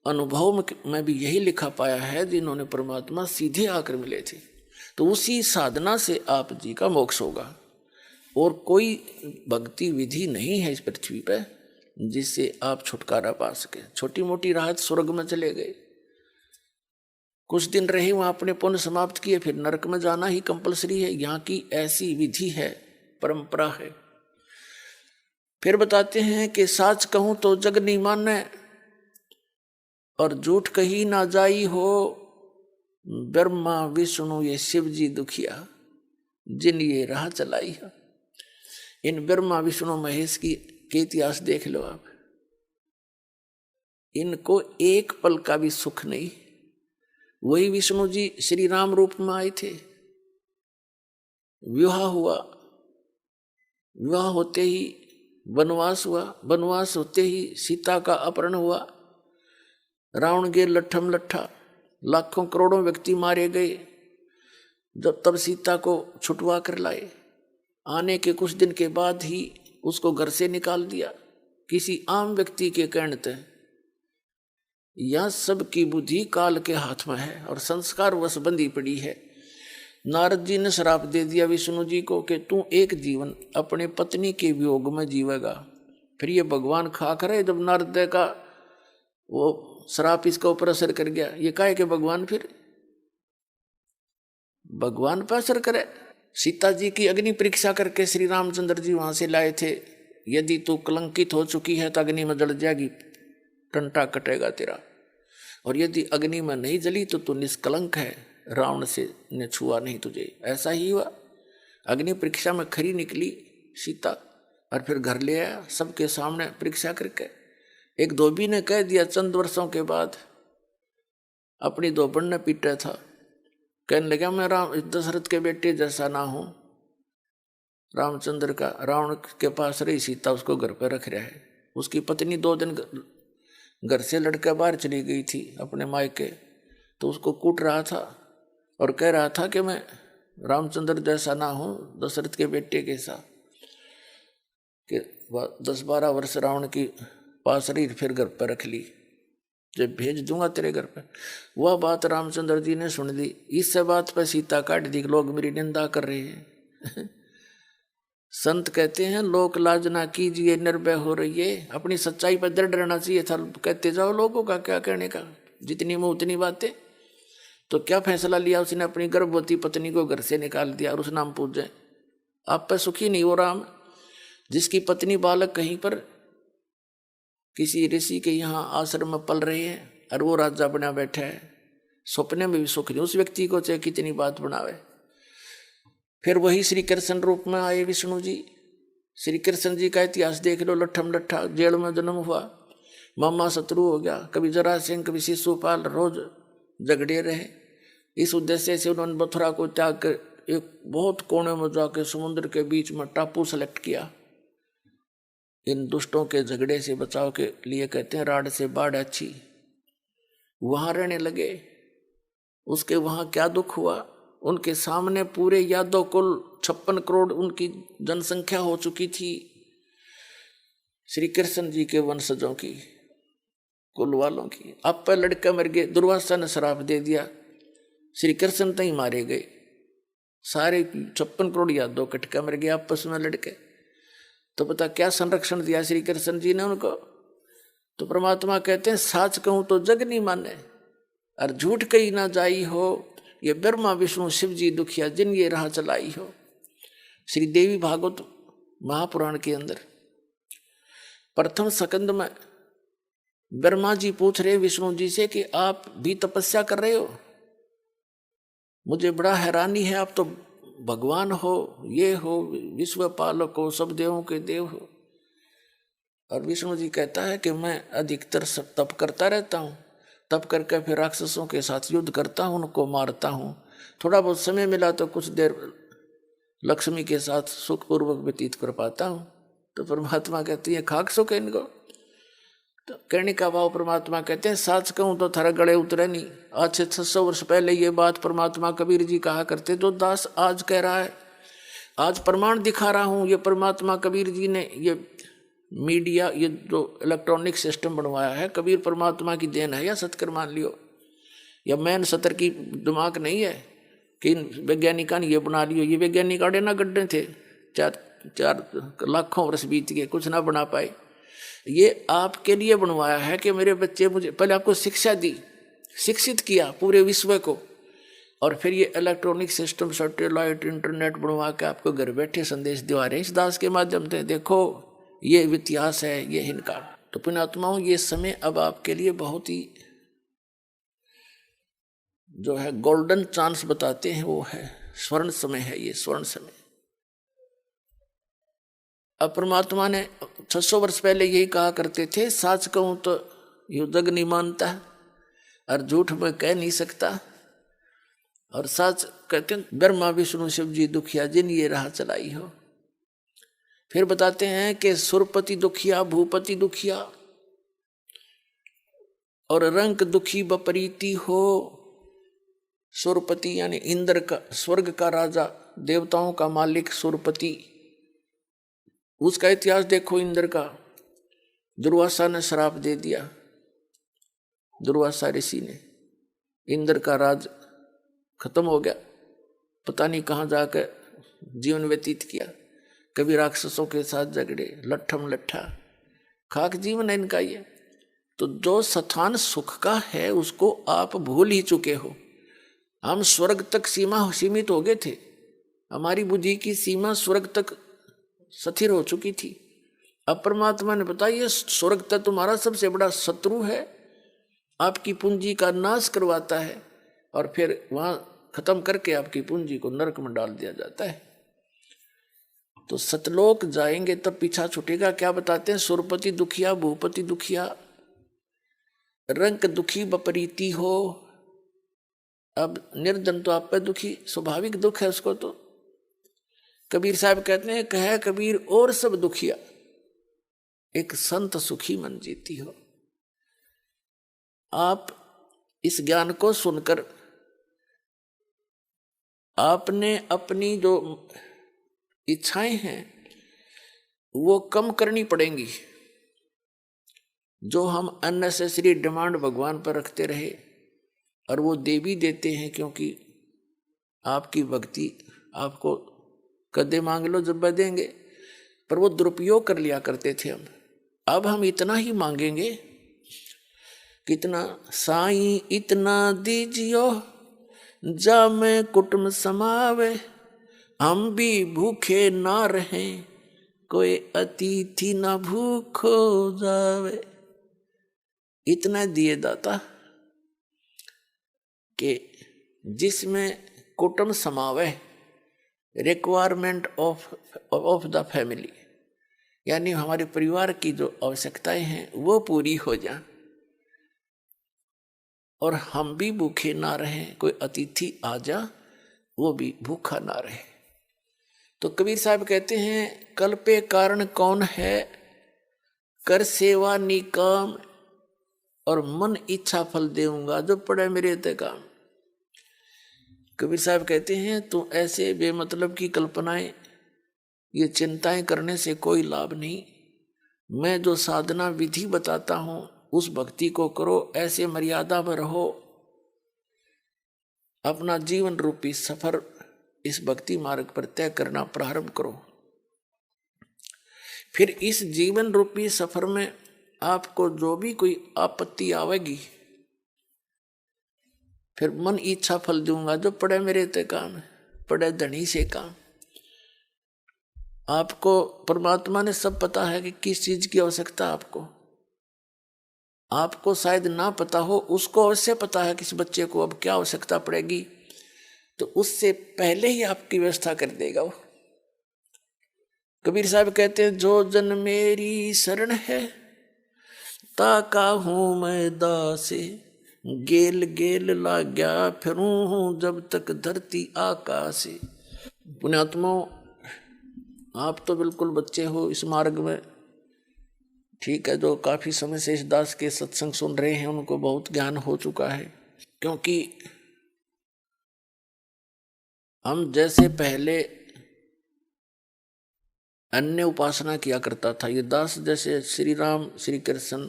अनुभव में भी यही लिखा पाया है, जिन्होंने परमात्मा सीधे आकर मिले थे। तो उसी साधना से आप जी का मोक्ष होगा। और कोई भक्ति विधि नहीं है इस पृथ्वी पे जिससे आप छुटकारा पा सके। छोटी मोटी राहत, स्वर्ग में चले गए, कुछ दिन रहे, वहां अपने पुण्य समाप्त किए, फिर नरक में जाना ही कंपलसरी है। यहाँ की ऐसी विधि है, परंपरा है। फिर बताते हैं कि साच कहूं तो जग नहीं माने, और झूठ कही ना जाई हो, ब्रह्मा विष्णु ये शिव जी दुखिया, जिन ये राह चलाई है। इन ब्रह्मा विष्णु महेश की के इतिहास देख लो आप, इनको एक पल का भी सुख नहीं। वही विष्णु जी श्री राम रूप में आए थे, विवाह हुआ, विवाह होते ही वनवास हुआ, वनवास होते ही सीता का अपहरण हुआ, रावण के लट्ठम लट्ठा, लाखों करोड़ों व्यक्ति मारे गए। जब तब सीता को छुटवा कर लाए, आने के कुछ दिन के बाद ही उसको घर से निकाल दिया किसी आम व्यक्ति के कहने तक। यह सब की बुद्धि काल के हाथ में है और संस्कार वश बंधी पड़ी है। नारद जी ने श्राप दे दिया विष्णु जी को कि तू एक जीवन अपने पत्नी के वियोग में जीवेगा। फिर ये भगवान खा करे, जब नारद का वो श्राप इसका ऊपर असर कर गया, ये काहे के भगवान फिर भगवान पर असर करे। सीता जी की अग्नि परीक्षा करके श्री रामचंद्र जी वहां से लाए थे, यदि तू कलंकित हो चुकी है तो अग्नि में जल जाएगी, टंटा कटेगा तेरा, और यदि अग्नि में नहीं जली तो तू निष्कलंक है, रावण से ने छुआ नहीं तुझे। ऐसा ही हुआ, अग्नि परीक्षा में खरी निकली सीता, और फिर घर ले आया सबके सामने परीक्षा करके। एक धोबी ने कह दिया चंद वर्षों के बाद, अपनी धोबन ने पीटा था, कहने लगा मैं राम दशरथ के बेटे जैसा ना हूं। रामचंद्र का रावण के पास रही सीता, उसको घर पर रख रहा है। उसकी पत्नी 2 दिन घर से लड़कर बाहर चली गई थी अपने मायके, तो उसको कूट रहा था और कह रहा था कि मैं रामचंद्र जैसा ना हूं, दशरथ के बेटे के साथ। कि 10-12 वर्ष रावण की पास रही, फिर घर पर रख ली, जब भेज दूंगा तेरे घर पर। वह बात रामचंद्र जी ने सुन ली। इस बात पर सीता काट दी, लोग मेरी निंदा कर रहे हैं। संत कहते हैं लोक लाज ना कीजिए, निर्भय हो रही है। अपनी सच्चाई पर दृढ़ रहना चाहिए था, कहते जाओ लोगों का क्या कहने का, जितनी मुंह उतनी बातें। तो क्या फैसला लिया उसने, अपनी गर्भवती पत्नी को घर से निकाल दिया और उस नाम पूजे। आप पर सुखी नहीं हो राम, जिसकी पत्नी बालक कहीं पर किसी ऋषि के यहाँ आश्रम में पल रहे हैं और वो राजा बना बैठा है, सपने में भी सुख नहीं उस व्यक्ति को, चाहे कितनी बात बनावे। फिर वही श्री कृष्ण रूप में आए विष्णु जी। श्री कृष्ण जी का इतिहास देख लो, लट्ठम लट्ठा, जेल में जन्म हुआ, मामा शत्रु हो गया, कभी जरासंध कभी शिशुपाल, रोज झगड़े रहे। इस उद्देश्य से उन्होंने मथुरा को त्याग कर एक बहुत कोने में जाकर समुद्र के बीच में टापू सेलेक्ट किया। इन दुष्टों के झगड़े से बचाव के लिए कहते हैं राड से बाढ़ अच्छी। वहां रहने लगे। उसके वहां क्या दुख हुआ, उनके सामने पूरे यादव कुल 56 करोड़ उनकी जनसंख्या हो चुकी थी, श्री कृष्ण जी के वंशजों की, कुल वालों की। अब पर लड़का मर गए, दुर्वासा ने श्राप दे दिया, श्री कृष्ण तक ही मारे गए, सारे 56 करोड़ यादव कटका मर गए आपस में लड़के। तो पता क्या संरक्षण दिया श्री कृष्ण जी ने उनको। तो परमात्मा कहते हैं साच कहूं तो जग नहीं माने, और झूठ कही ना जाई हो, ये ब्रह्मा विष्णु शिव जी दुखिया, जिन ये राह चलाई हो। श्री देवी भागवत महापुराण के अंदर प्रथम स्कंद में ब्रह्मा जी पूछ रहे विष्णु जी से कि आप भी तपस्या कर रहे हो, मुझे बड़ा हैरानी है, आप तो भगवान हो, ये हो, विश्व पालक हो, सब देवों के देव हो। और विष्णु जी कहता है कि मैं अधिकतर सब तप करता रहता हूँ, तप करके फिर राक्षसों के साथ युद्ध करता हूँ, उनको मारता हूँ, थोड़ा बहुत समय मिला तो कुछ देर लक्ष्मी के साथ सुखपूर्वक व्यतीत कर पाता हूँ। तो परमात्मा कहती है खाक सुख इनको। तो कहने का भाव परमात्मा कहते हैं साच कहूँ तो थारा गले उतरे नहीं। आज से 600 वर्ष पहले ये बात परमात्मा कबीर जी कहा करते, जो दास आज कह रहा है, आज प्रमाण दिखा रहा हूँ। ये परमात्मा कबीर जी ने ये मीडिया, ये जो इलेक्ट्रॉनिक सिस्टम बनवाया है, कबीर परमात्मा की देन है या सत्कर मान लियो, या मैन सतर की दिमाग नहीं है कि वैज्ञानिका ने ये बना लियो। ये वैज्ञानिक आड़े ना गड्ढे थे, 4 लाखों वर्ष बीत गए, कुछ ना बना पाए। ये आपके लिए बनवाया है कि मेरे बच्चे, मुझे पहले आपको शिक्षा दी, शिक्षित किया पूरे विश्व को, और फिर ये इलेक्ट्रॉनिक सिस्टम, सैटेलाइट, इंटरनेट बनवा के आपको घर बैठे संदेश दिवा रहे हैं इस दास के माध्यम से। देखो ये इतिहास है, ये इनका। तो पुण्यात्माओं, ये समय अब आपके लिए बहुत ही जो है गोल्डन चांस बताते हैं वो है स्वर्ण समय है, ये स्वर्ण समय। अब परमात्मा ने 600 वर्ष पहले यही कहा करते थे, सच कहूं तो यू जग नहीं मानता और झूठ में कह नहीं सकता। और सच कहते हैं ब्रह्मा विष्णु शिव जी दुखिया जिन ये राह चलाई हो। फिर बताते हैं कि सुरपति दुखिया भूपति दुखिया और रंक दुखी बपरीति हो। सुरपति यानी इंद्र का, स्वर्ग का राजा, देवताओं का मालिक सुरपति, उसका इतिहास देखो। इंद्र का दुर्वासा ने श्राप दे दिया, दुर्वासा ऋषि ने, इंद्र का राज खत्म हो गया, पता नहीं कहाँ जाकर जीवन व्यतीत किया। कभी राक्षसों के साथ झगड़े, लट्ठम लट्ठा, खाक जीवन है इनका ये। तो जो स्थान सुख का है उसको आप भूल ही चुके हो। हम स्वर्ग तक सीमा सीमित हो गए थे, हमारी बुद्धि की सीमा स्वर्ग तक स्थिर हो चुकी थी। अब परमात्मा ने बताया ये स्वर्ग तक तुम्हारा सबसे बड़ा शत्रु है, आपकी पूंजी का नाश करवाता है और फिर वहां खत्म करके आपकी पूंजी को नरक में डाल दिया जाता है। तो सतलोक जाएंगे तब पीछा छूटेगा। क्या बताते हैं, सुरपति दुखिया भूपति दुखिया रंक दुखी बपरीति हो। अब निर्धन तो आप पे दुखी, स्वाभाविक दुख है उसको। तो कबीर साहब कहते हैं, कहे कबीर और सब दुखिया एक संत सुखी मन जीती हो। आप इस ज्ञान को सुनकर आपने अपनी जो इच्छाएं हैं वो कम करनी पड़ेंगी। जो हम अननेसेसरी डिमांड भगवान पर रखते रहे, और वो दे भी देते हैं, क्योंकि आपकी भक्ति आपको कदे मांग लो जब देंगे, पर वो दुरुपयोग कर लिया करते थे हम। अब हम इतना ही मांगेंगे, कितना साईं इतना दीजियो जा मैं कुटुंब समावे, हम भी भूखे ना रहें कोई अतिथि ना भूखो जावे। इतना दिए दाता कि जिसमें कुटुंब समावे, रिक्वायरमेंट ऑफ द फैमिली, यानी हमारे परिवार की जो आवश्यकताएं हैं वो पूरी हो जाए, और हम भी भूखे ना रहें, कोई अतिथि आ जा वो भी भूखा ना रहे। तो कबीर साहब कहते हैं, कल पे कारण कौन है, कर सेवा निकाम और मन इच्छा फल देऊंगा जो पड़े मेरे ते काम। कबीर साहब कहते हैं, तू ऐसे बेमतलब की कल्पनाएं, ये चिंताएं करने से कोई लाभ नहीं। मैं जो साधना विधि बताता हूं उस भक्ति को करो, ऐसे मर्यादा में रहो, अपना जीवन रूपी सफर इस भक्ति मार्ग पर तय करना प्रारंभ करो। फिर इस जीवन रूपी सफर में आपको जो भी कोई आपत्ति आवेगी, फिर मन इच्छा फल दूंगा जो पड़े मेरे ते काम, पड़े धनी से काम। आपको परमात्मा ने सब पता है कि किस चीज की आवश्यकता आपको शायद ना पता हो, उसको अवश्य पता है किस बच्चे को अब क्या आवश्यकता पड़ेगी, तो उससे पहले ही आपकी व्यवस्था कर देगा वो। कबीर साहब कहते हैं, जो जन मेरी शरण है ताका हूं मैं दासे, गेल गेल लाग्या फिरूं हूं जब तक धरती आकाशे। पुण्यात्मा, आप तो बिल्कुल बच्चे हो इस मार्ग में, ठीक है। जो काफी समय से इस दास के सत्संग सुन रहे हैं उनको बहुत ज्ञान हो चुका है, क्योंकि हम जैसे पहले अन्य उपासना किया करता था, ये दास जैसे श्री राम, श्री कृष्ण,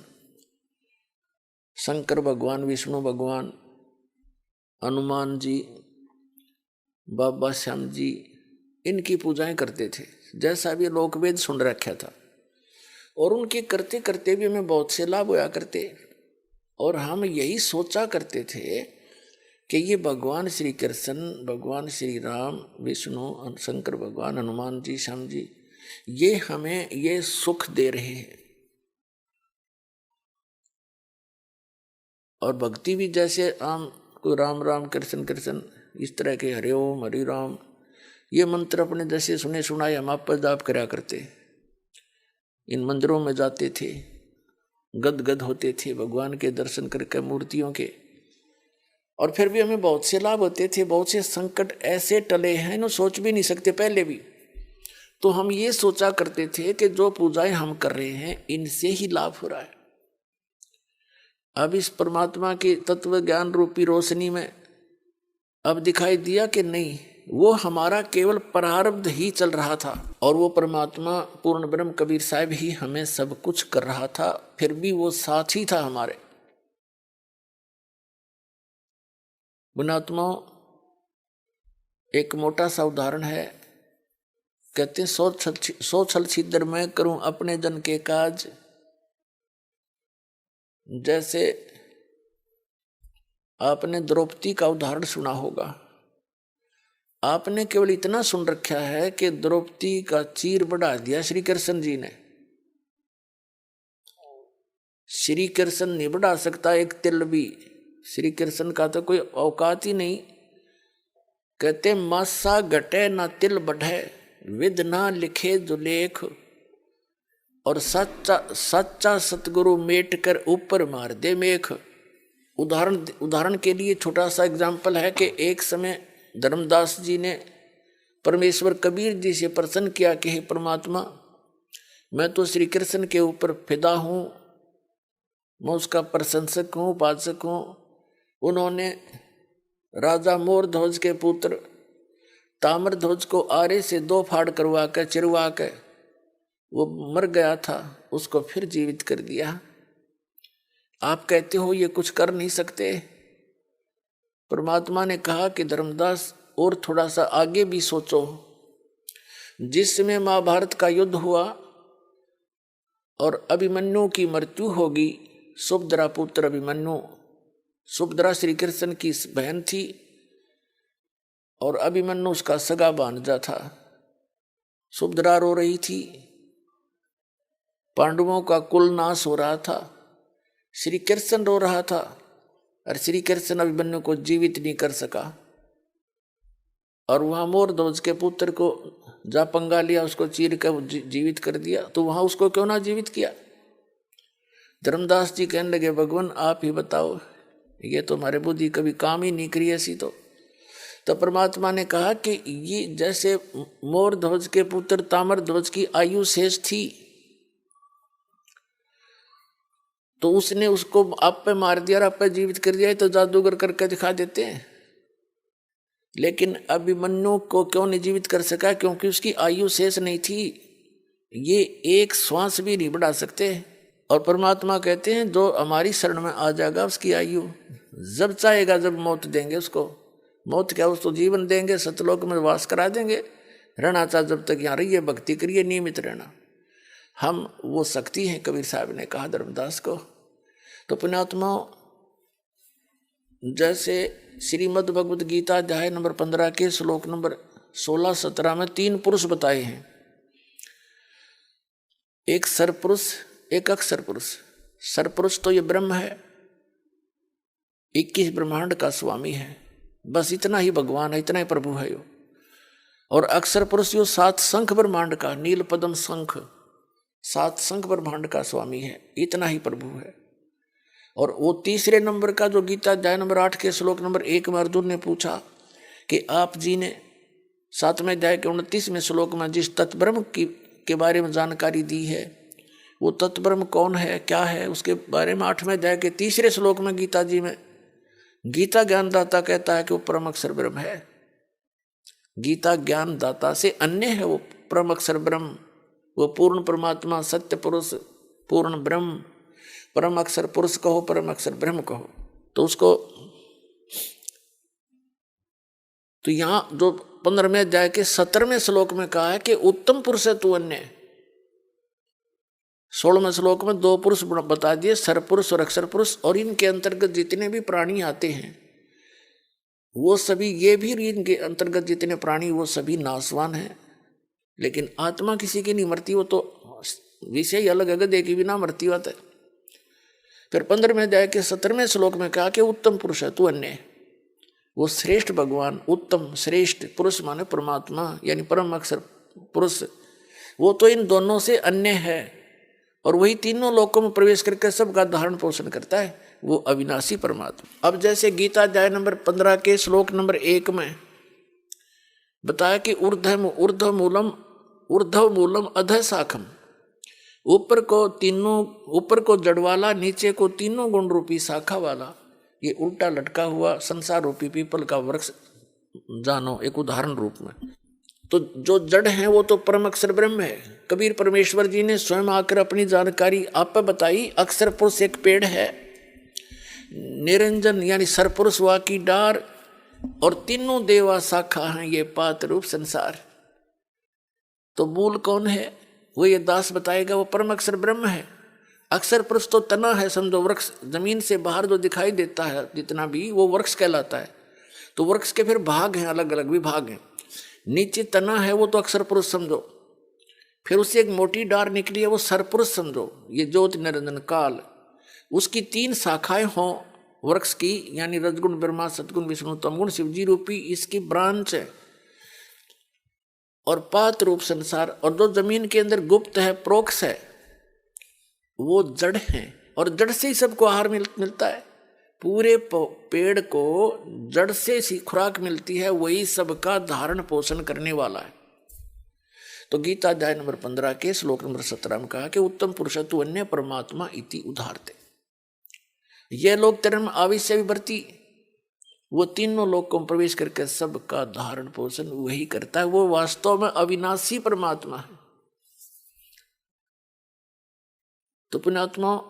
शंकर भगवान, विष्णु भगवान, हनुमान जी, बाबा श्याम जी, इनकी पूजाएं करते थे, जैसा भी लोकवेद सुन रखा था। और उनके करते करते भी हमें बहुत से लाभ होया करते, और हम यही सोचा करते थे कि ये भगवान श्री कृष्ण, भगवान श्री राम, विष्णु, शंकर भगवान, हनुमान जी, श्याम जी, ये हमें ये सुख दे रहे हैं। और भक्ति भी जैसे हम कोई राम राम कृष्ण कृष्ण इस तरह के, हरि ओम हरि राम, ये मंत्र अपने जैसे सुने सुनाए हम आप पर जाप करा करते। इन मंदिरों में जाते थे, गदगद होते थे भगवान के दर्शन करके मूर्तियों के, और फिर भी हमें बहुत से लाभ होते थे। बहुत से संकट ऐसे टले हैं ना, सोच भी नहीं सकते पहले भी। तो हम ये सोचा करते थे कि जो पूजाएं हम कर रहे हैं इनसे ही लाभ हो रहा है। अब इस परमात्मा की तत्व ज्ञान रूपी रोशनी में अब दिखाई दिया कि नहीं, वो हमारा केवल प्रारब्ध ही चल रहा था, और वो परमात्मा पूर्ण ब्रह्म कबीर साहब ही हमें सब कुछ कर रहा था, फिर भी वो साथ ही था हमारे। पुणात्मा एक मोटा सा उदाहरण है, कहते हैं सौ छल छिद्र मैं करूं अपने जन के काज। जैसे आपने द्रौपदी का उदाहरण सुना होगा, आपने केवल इतना सुन रखा है कि द्रौपदी का चीर बढ़ा दिया श्री कृष्ण जी ने। श्री कृष्ण नहीं बढ़ा सकता एक तिल भी, श्री कृष्ण का तो कोई औकात ही नहीं। कहते मासा घटे ना तिल बढ़े, विद ना लिखे जो लेख, और सच्चा सतगुरु मेट कर ऊपर मार दे मेख। उदाहरण के लिए छोटा सा एग्जाम्पल है कि एक समय धर्मदास जी ने परमेश्वर कबीर जी से प्रसन्न किया कि हे परमात्मा, मैं तो श्री कृष्ण के ऊपर फिदा हूँ, मैं उसका प्रशंसक हूँ, उपासक हूँ। उन्होंने राजा मोर ध्वज के पुत्र ताम्र ध्वज को आरे से 2 फाड़ करवा कर चिरवा कर, वो मर गया था, उसको फिर जीवित कर दिया। आप कहते हो ये कुछ कर नहीं सकते। परमात्मा ने कहा कि धर्मदास और थोड़ा सा आगे भी सोचो। जिस समय महाभारत का युद्ध हुआ और अभिमन्यु की मृत्यु होगी, सुभद्रा पुत्र अभिमन्यु, सुभद्रा श्री कृष्ण की बहन थी और अभिमन्यु उसका सगा भांजा था। सुभद्रा रो रही थी, पांडवों का कुल नाश हो रहा था, श्री कृष्ण रो रहा था, और श्री कृष्ण अभिमन्यु को जीवित नहीं कर सका। और वहां मोर ध्वज के पुत्र को जा पंगा लिया, उसको चीर कर जीवित कर दिया। तो वहां उसको क्यों ना जीवित किया? धर्मदास जी कहने लगे, भगवान आप ही बताओ, ये तो हमारे बुद्धि कभी काम ही नहीं करी ऐसी। तो परमात्मा ने कहा कि ये जैसे मोर ध्वज के पुत्र ताम्र ध्वज की आयु शेष थी, तो उसने उसको आप पे मार दिया और आप पे जीवित कर दिया, तो जादूगर करके दिखा देते हैं। लेकिन अभिमन्यु को क्यों नहीं जीवित कर सका? क्योंकि उसकी आयु शेष नहीं थी, ये एक श्वास भी नहीं बढ़ा सकते। और परमात्मा कहते हैं जो हमारी शरण में आ जाएगा उसकी आयु जब चाहेगा जब मौत देंगे उसको। मौत क्या, उसको जीवन देंगे, सतलोक में वास करा देंगे। रहना चाहे जब तक यहाँ रहिए, भक्ति करिए, नियमित रहना। हम वो शक्ति हैं, कबीर साहब ने कहा धर्मदास को। तो पुण्यात्मा, जैसे श्रीमद् भगवद गीता अध्याय नंबर 15 के श्लोक नंबर 16-17 में 3 पुरुष बताए हैं, एक सरपुरुष, एक अक्षर पुरुष। सरपुरुष तो ये ब्रह्म है, 21 ब्रह्मांड का स्वामी है, बस इतना ही भगवान है, इतना ही प्रभु है यो। और अक्षर पुरुष यो 7 शंख ब्रह्मांड का, नील पद्म शंख, 7 शंख ब्रह्मांड का स्वामी है, इतना ही प्रभु है। और वो तीसरे नंबर का जो गीता अध्याय नंबर 8 के श्लोक नंबर 1 में अर्जुन ने पूछा कि आप जी ने 7वें अध्याय के 29वें श्लोक में जिस तत्ब्रह्म के बारे में जानकारी दी है, वो तत्ब्रह्म कौन है, क्या है, उसके बारे में 8वें अध्याय के 3 श्लोक में गीता जी में गीता ज्ञानदाता कहता है कि वो परम अक्षर ब्रह्म है। गीता ज्ञानदाता से अन्य है वो परम अक्षर ब्रह्म, वो पूर्ण परमात्मा, सत्य पुरुष, पूर्ण ब्रह्म, परम अक्षर पुरुष कहो, परम अक्षर ब्रह्म कहो। तो उसको तो यहां जो 15वें अध्याय के 17वें श्लोक में कहा है कि उत्तम पुरुष है तू अन्य। 16वें श्लोक में 2 पुरुष बता दिए, सरपुरुष और अक्षर पुरुष। और इनके अंतर्गत जितने भी प्राणी आते हैं वो सभी, ये भी इनके अंतर्गत जितने प्राणी वो सभी नाशवान हैं, लेकिन आत्मा किसी की नहीं मरती, वो तो विषय अलग है, गधे की भी ना मरती होता है। फिर 15वें अध्याय के 17वें श्लोक में कहा कि उत्तम पुरुष है तू अन्य। वो श्रेष्ठ भगवान, उत्तम श्रेष्ठ पुरुष माने परमात्मा यानी परम अक्षर पुरुष, वो तो इन दोनों से अन्य है और वही तीनों लोकों में प्रवेश करके सबका धारण पोषण करता है, वो अविनाशी परमात्मा। अब जैसे गीता अध्याय नंबर 15 के श्लोक नंबर 1 में बताया कि ऊर्ध्व मूलम अधः शाखम, ऊपर को जड़ वाला, नीचे को तीनों गुण रूपी शाखा वाला, ये उल्टा लटका हुआ संसार रूपी पीपल का वृक्ष जानो एक उदाहरण रूप में। तो जो जड़ है वो तो परम अक्षर ब्रह्म है। कबीर परमेश्वर जी ने स्वयं आकर अपनी जानकारी आप पर बताई। अक्षर पुरुष एक पेड़ है, निरंजन यानी सरपुरुष वा की डार, और तीनों देवा शाखा हैं ये पात रूप संसार। तो मूल कौन है वो ये दास बताएगा, वो परम अक्षर ब्रह्म है। अक्षर पुरुष तो तना है, समझो वृक्ष, जमीन से बाहर जो दिखाई देता है जितना भी वो वृक्ष कहलाता है। तो वृक्ष के फिर भाग हैं, अलग अलग विभाग हैं। नीचे तना है वो तो अक्षर पुरुष समझो, फिर उससे एक मोटी डार निकली है वो सरपुरुष समझो, ये ज्योति निरंजन काल। उसकी 3 शाखाएं हों वृक्ष की, यानी रजगुण ब्रह्मा, सतगुण विष्णु, तमगुण शिवजी रूपी इसकी ब्रांच है, और पात रूप संसार। और जो जमीन के अंदर गुप्त है, प्रोक्ष है, वो जड़ है, और जड़ से ही सबको आहार मिलता है। पूरे पेड़ को जड़ से सी खुराक मिलती है, वही सबका धारण पोषण करने वाला है। तो गीता अध्याय नंबर 15 के श्लोक नंबर 17 में कहा कि उत्तम पुरुषत्व अन्य परमात्मा इति उदाहरते। यह लोग तेरे में आविश्य विवर्ती, वो तीनों लोग को प्रवेश करके सबका धारण पोषण वही करता है, वो वास्तव में अविनाशी परमात्मा है। तो पुण्यात्मा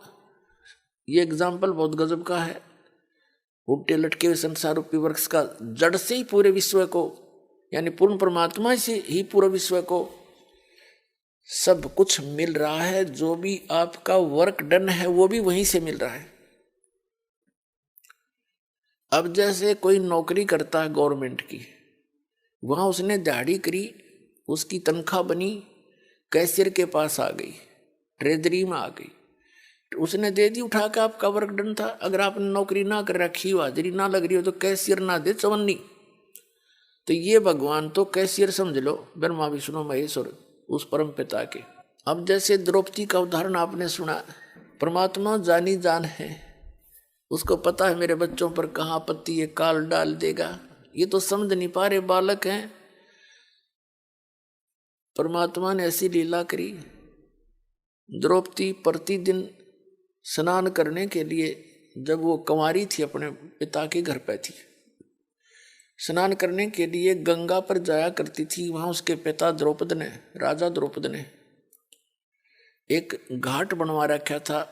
ये एग्जाम्पल बहुत गजब का है। उल्टे लटके हुए संसार रूपी वृक्ष का जड़ से ही पूरे विश्व को, यानी पूर्ण परमात्मा से ही पूरे विश्व को सब कुछ मिल रहा है। जो भी आपका वर्क डन है वो भी वहीं से मिल रहा है। अब जैसे कोई नौकरी करता है गवर्नमेंट की, वहां उसने दिहाड़ी करी, उसकी तनख्वाह बनी, कैशियर के पास आ गई, ट्रेजरी में आ गई, उसने दे दी उठा के, आपका वर्क डन था। अगर आपने नौकरी ना कर रखी हो, हाजिरी ना लग रही हो, तो कैशियर ना दे चवन्नी। तो ये भगवान तो कैशियर समझ लो, ब्रह्मा विष्णु महेश्वर उस परम पिता के। अब जैसे द्रौपदी का उदाहरण आपने सुना, परमात्मा जानी जान है, उसको पता है मेरे बच्चों पर कहाँ आपत्ति ये काल डाल देगा। ये तो समझ नहीं पा रहे, बालक हैं। परमात्मा ने ऐसी लीला करी, द्रौपदी प्रतिदिन स्नान करने के लिए, जब वो कंवारी थी अपने पिता के घर पे थी, स्नान करने के लिए गंगा पर जाया करती थी। वहां उसके पिता द्रौपद ने, राजा द्रौपद ने एक घाट बनवा रखा था,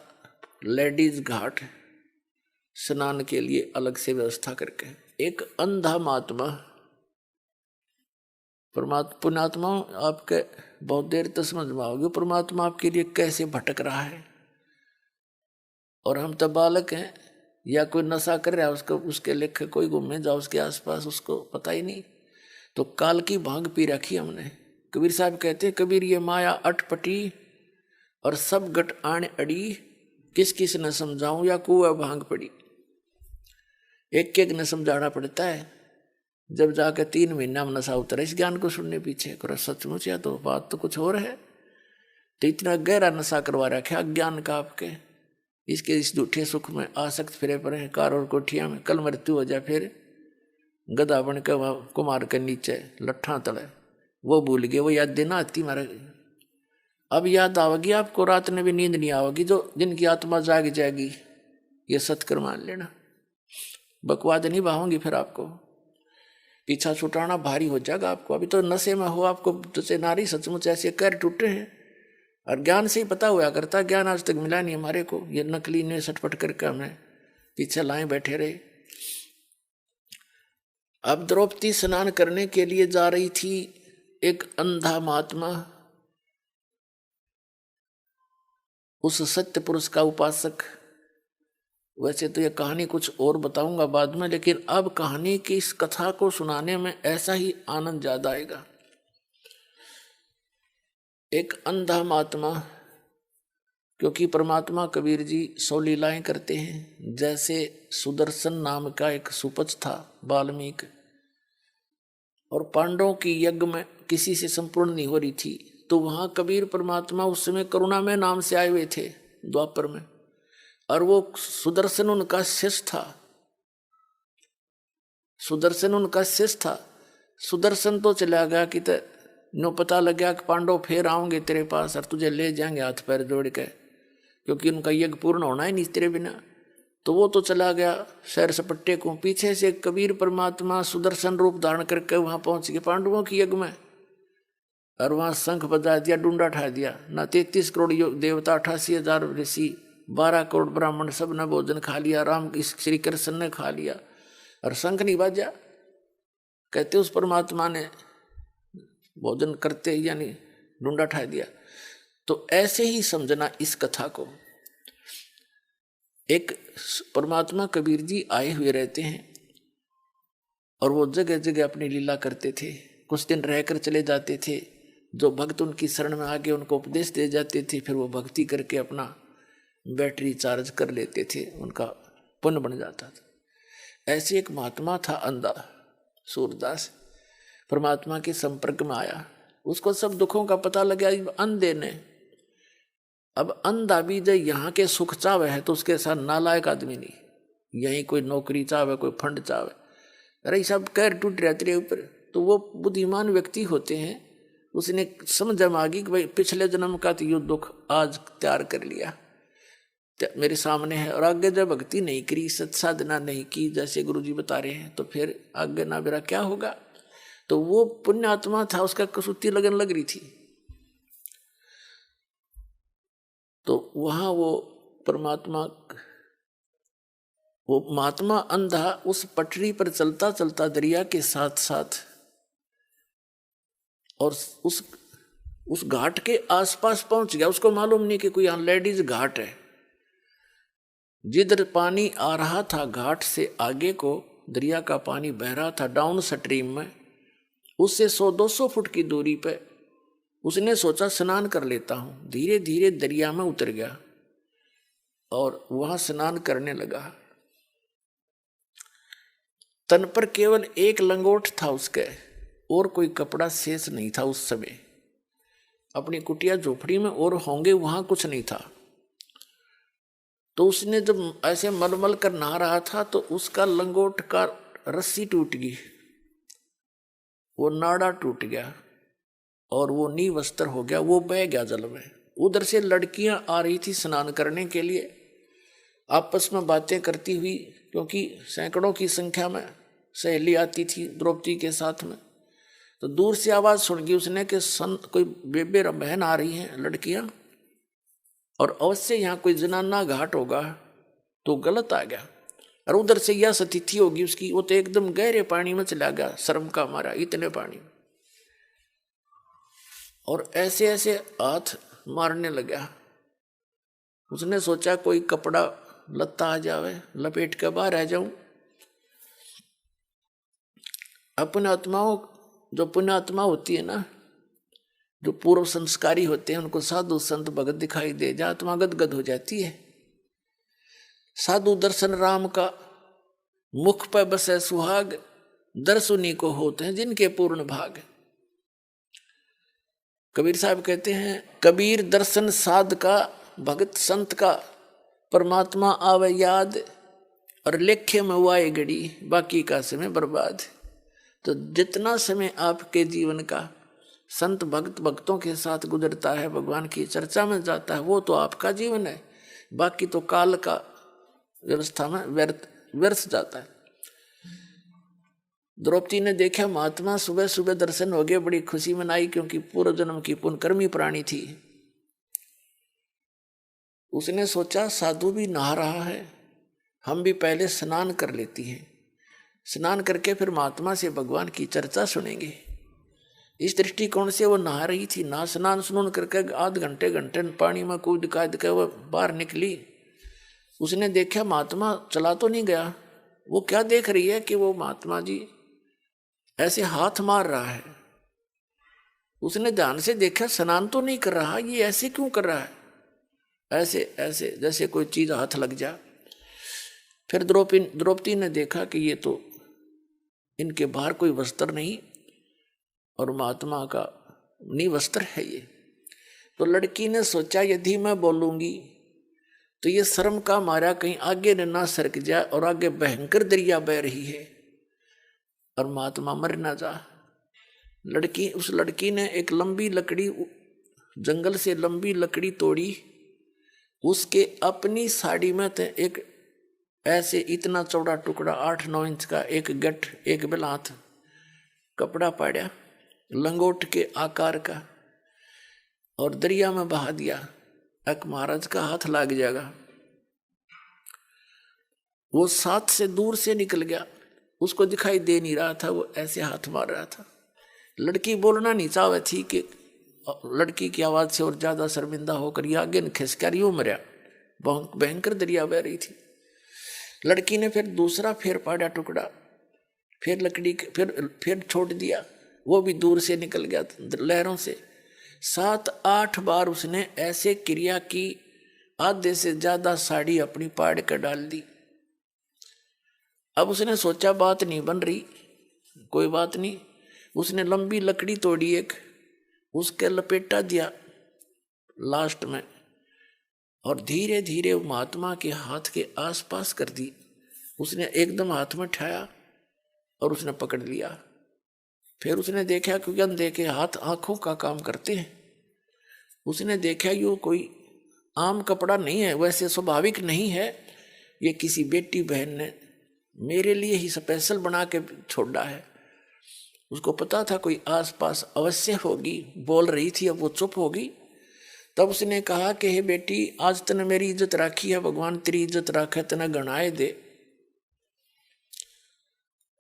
लेडीज घाट, स्नान के लिए अलग से व्यवस्था करके। एक अंधा महात्मा, पुण्यात्मा आपके बहुत देर तक समझ में आओगे परमात्मा आपके लिए कैसे भटक रहा है। और हम तो बालक हैं, या कोई नशा कर रहा है, उसको उसके लेखे कोई घूमने जाओ उसके आसपास, उसको पता ही नहीं। तो काल की भांग पी रखी हमने। कबीर साहब कहते हैं, कबीर ये माया अटपटी और सब गट आण अड़ी, किस किस न समझाऊं या कुआ भांग पड़ी। एक एक ने समझाना पड़ता है। जब जाकर 3 महीना में नशा उतरा इस ज्ञान को सुनने पीछे, करो सचमुच या तो बात तो कुछ और है। तो इतना गहरा नशा करवा रखा अज्ञान का आपके, इसके इस झूठे सुख में आसक्त फिरे पड़े कार और कोठिया में। कल मृत्यु हो जाए फिर गधा बन के कुमार के नीचे लट्ठा तले, वो भूल गए, वो याद देना आती मारे। अब याद आवेगी आपको, रात में भी नींद नहीं आवेगी। जो जिनकी आत्मा जाग जाएगी, ये सत्कर मान लेना, बकवाद नहीं बहाऊंगी फिर आपको, पीछा छुटाना भारी हो जाएगा आपको। अभी तो नशे में हो, आपको जैसे नारी सचमुच ऐसे कर टूटे हैं, और ज्ञान से ही पता हुआ करता, ज्ञान आज तक मिला नहीं हमारे को। ये नकली ने सटपट करके हमें पीछे लाए बैठे रहे। अब द्रौपदी स्नान करने के लिए जा रही थी, एक अंधा महात्मा उस सत्य पुरुष का उपासक। वैसे तो ये कहानी कुछ और बताऊंगा बाद में, लेकिन अब कहानी की इस कथा को सुनाने में ऐसा ही आनंद ज्यादा आएगा। एक अंधा महात्मा क्योंकि परमात्मा कबीर जी 100 लीलाएं करते हैं। जैसे सुदर्शन नाम का एक सुपच था वाल्मीकि, और पांडवों की यज्ञ में किसी से संपूर्ण नहीं हो रही थी, तो वहां कबीर परमात्मा उस समय करुणा में नाम से आए हुए थे द्वापर में, और वो सुदर्शन उनका शिष्य था। सुदर्शन उनका शिष्य था। सुदर्शन तो चला गया कि नो पता लग गया कि पांडव फिर आओगे तेरे पास और तुझे ले जाएंगे हाथ पैर जोड़ के, क्योंकि उनका यज्ञ पूर्ण होना ही नहीं तेरे बिना। तो वो तो चला गया सैर सपट्टे को। पीछे से कबीर परमात्मा सुदर्शन रूप धारण करके वहां पहुंच गए पांडवों की यज्ञ में, और वहां शंख बजा दिया, डूंडा ठा दिया ना। 33 करोड़ देवता, 88,000 ऋषि, 12 करोड़ ब्राह्मण, सब ने भोजन खा लिया। राम श्री कृष्ण ने खा लिया और शंख नहीं बाजा। कहते उस परमात्मा ने भोजन करते ही यानी डूंडा ठा दिया। तो ऐसे ही समझना इस कथा को। एक परमात्मा कबीर जी आए हुए रहते हैं और वो जगह जगह अपनी लीला करते थे। कुछ दिन रहकर चले जाते थे। जो भक्त उनकी शरण में आके उनको उपदेश दे जाते थे, फिर वो भक्ति करके अपना बैटरी चार्ज कर लेते थे, उनका पुण्य बन जाता था। ऐसे एक महात्मा था अंधा सूरदास, परमात्मा के संपर्क में आया। उसको सब दुखों का पता लगा अंधे ने। अब अंधा भी जब यहाँ के सुख चावे है तो उसके साथ नालायक आदमी नहीं। यहीं कोई नौकरी चावे, कोई फंड चावे, अरे सब कैर टूट रहे तेरे ऊपर। तो वो बुद्धिमान व्यक्ति होते हैं, उसने समझ में आ गई कि भाई पिछले जन्म का तो यो दुख आज तैयार कर लिया, मेरे सामने है। और आगे जब भक्ति नहीं करी, सत्साधना नहीं की, जैसे गुरु जी बता रहे हैं, तो फिर आगे ना मेरा क्या होगा। तो वो पुण्यात्मा था, उसका कसौती लगन लग रही थी। तो वहां वो परमात्मा, वो महात्मा अंधा उस पटरी पर चलता चलता दरिया के साथ साथ और उस घाट के आसपास पहुंच गया। उसको मालूम नहीं कि कोई यहाँ लेडीज घाट है। जिधर पानी आ रहा था घाट से आगे को दरिया का पानी बह रहा था डाउन स्ट्रीम में, उससे 100-200 फुट की दूरी पे उसने सोचा स्नान कर लेता हूं। धीरे धीरे दरिया में उतर गया और वहां स्नान करने लगा। तन पर केवल एक लंगोट था उसके, और कोई कपड़ा शेष नहीं था उस समय। अपनी कुटिया झोपड़ी में और होंगे वहां कुछ नहीं था। तो उसने जब ऐसे मलमल कर नहा रहा था तो उसका लंगोट का रस्सी टूट गई, वो नाड़ा टूट गया और वो नी वस्त्र हो गया, वो बह गया जल में। उधर से लड़कियां आ रही थी स्नान करने के लिए, आपस में बातें करती हुई, क्योंकि सैकड़ों की संख्या में सहेली आती थी द्रौपदी के साथ में। तो दूर से आवाज सुन गई उसने कि कोई बेबे बहन आ रही हैं लड़कियां, और अवश्य यहाँ कोई जनाना घाट होगा। तो गलत आ गया, और उधर से यह स्थिति होगी उसकी। वो तो एकदम गहरे पानी में चला गया, शर्म का मारा, इतने पानी। और ऐसे ऐसे हाथ मारने लगा। उसने सोचा कोई कपड़ा लत्ता आ जावे, लपेट के बाहर आ जाऊं। अपने आत्माओं, जो पुण्यात्मा होती है ना, जो पूर्व संस्कारी होते हैं, उनको साधु संत भगत दिखाई दे जा, आत्मा गदगद हो जाती है। साधु दर्शन राम का, मुख पर बसे सुहाग, दर्शुनी को होते हैं जिनके पूर्ण भाग। कबीर साहब कहते हैं, कबीर दर्शन साध का, भगत संत का, परमात्मा आवे याद, और लेखे में वाए घड़ी, बाकी का समय बर्बाद। तो जितना समय आपके जीवन का संत भक्त भक्तों के साथ गुजरता है, भगवान की चर्चा में जाता है, वो तो आपका जीवन है। बाकी तो काल का व्यवस्था में व्यर्थ जाता है। द्रौपदी ने देखा महात्मा सुबह सुबह दर्शन हो गए, बड़ी खुशी मनाई, क्योंकि पूर्व जन्म की पुण्यकर्मी प्राणी थी। उसने सोचा साधु भी नहा रहा है, हम भी पहले स्नान कर लेती हैं, स्नान करके फिर महात्मा से भगवान की चर्चा सुनेंगे। इस दृष्टिकोण से वो नहा रही थी। ना स्नान सुन करके आध घंटे पानी में कूद काद के वो बाहर निकली। उसने देखा महात्मा चला तो नहीं गया। वो क्या देख रही है कि वो महात्मा जी ऐसे हाथ मार रहा है। उसने ध्यान से देखा, स्नान तो नहीं कर रहा, ये ऐसे क्यों कर रहा है। ऐसे ऐसे जैसे कोई चीज हाथ लग जा। फिर द्रौपदी ने देखा कि ये तो इनके बाहर कोई वस्त्र नहीं और महात्मा का निवस्त्र है ये। तो लड़की ने सोचा यदि मैं बोलूंगी तो ये शर्म का मारा कहीं आगे न ना सरक जाए और आगे भयंकर दरिया बह रही है और महात्मा मर ना जा। उस लड़की ने एक लंबी लकड़ी, जंगल से लंबी लकड़ी तोड़ी, उसके अपनी साड़ी में थे एक ऐसे इतना चौड़ा टुकड़ा 8-9 इंच का, एक गठ एक बेलाथ कपड़ा पाड़ा लंगोट के आकार का और दरिया में बहा दिया। एक महाराज का हाथ लग जाएगा। वो साथ से दूर से निकल गया, उसको दिखाई दे नहीं रहा था, वो ऐसे हाथ मार रहा था। लड़की बोलना नहीं चाहे थी कि लड़की की आवाज से और ज्यादा शर्मिंदा होकर ये आगे खिसकर यूं मरा। भयंकर दरिया बह रही थी। लड़की ने फिर दूसरा फेर पाड़ा टुकड़ा, फिर लकड़ी फिर छोड़ दिया, वो भी दूर से निकल गया लहरों से। 7-8 बार उसने ऐसे क्रिया की, आधे से ज्यादा साड़ी अपनी पाड़ कर डाल दी। अब उसने सोचा बात नहीं बन रही, कोई बात नहीं। उसने लंबी लकड़ी तोड़ी एक, उसके लपेटा दिया लास्ट में और धीरे धीरे महात्मा के हाथ के आसपास कर दी। उसने एकदम हाथ में उठाया और उसने पकड़ लिया। फिर उसने देखा, क्योंकि अंधे के हाथ आंखों का काम करते हैं, उसने देखा ये कोई आम कपड़ा नहीं है, वैसे स्वाभाविक नहीं है, ये किसी बेटी बहन ने मेरे लिए ही स्पेशल बना के छोड़ा है। उसको पता था कोई आसपास अवश्य होगी, बोल रही थी, अब वो चुप होगी। तब उसने कहा कि हे बेटी, आज तने मेरी इज्जत राखी है, भगवान तेरी इज्जत राखे, तने गणाए दे।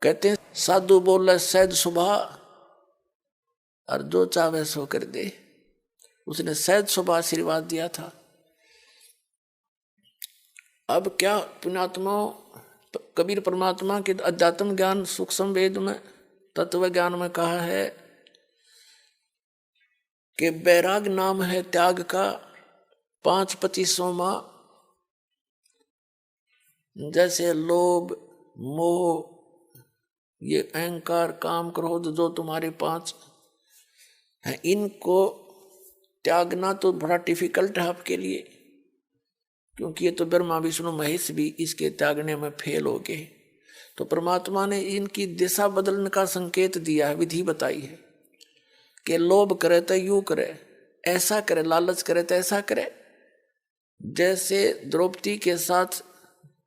कहते हैं साधु बोले सहज सुभा और जो चाहे सो कर दे। उसने सहज सुभा आशीर्वाद दिया था। अब क्या पुण्यात्मा कबीर परमात्मा के अध्यात्म ज्ञान सूक्ष्म वेद में तत्व ज्ञान में कहा है कि बैराग नाम है त्याग का 5-25वां। जैसे लोभ मोह ये अहंकार काम क्रोध जो तुम्हारे 5 हैं, इनको त्यागना तो बड़ा डिफिकल्ट है आपके लिए, क्योंकि ये तो ब्रह्मा विष्णु महेश भी इसके त्यागने में फेल हो गए। तो परमात्मा ने इनकी दिशा बदलने का संकेत दिया है, विधि बताई है कि लोभ करे तो यूं करे, ऐसा करे, लालच करे तो ऐसा करे। जैसे द्रौपदी के साथ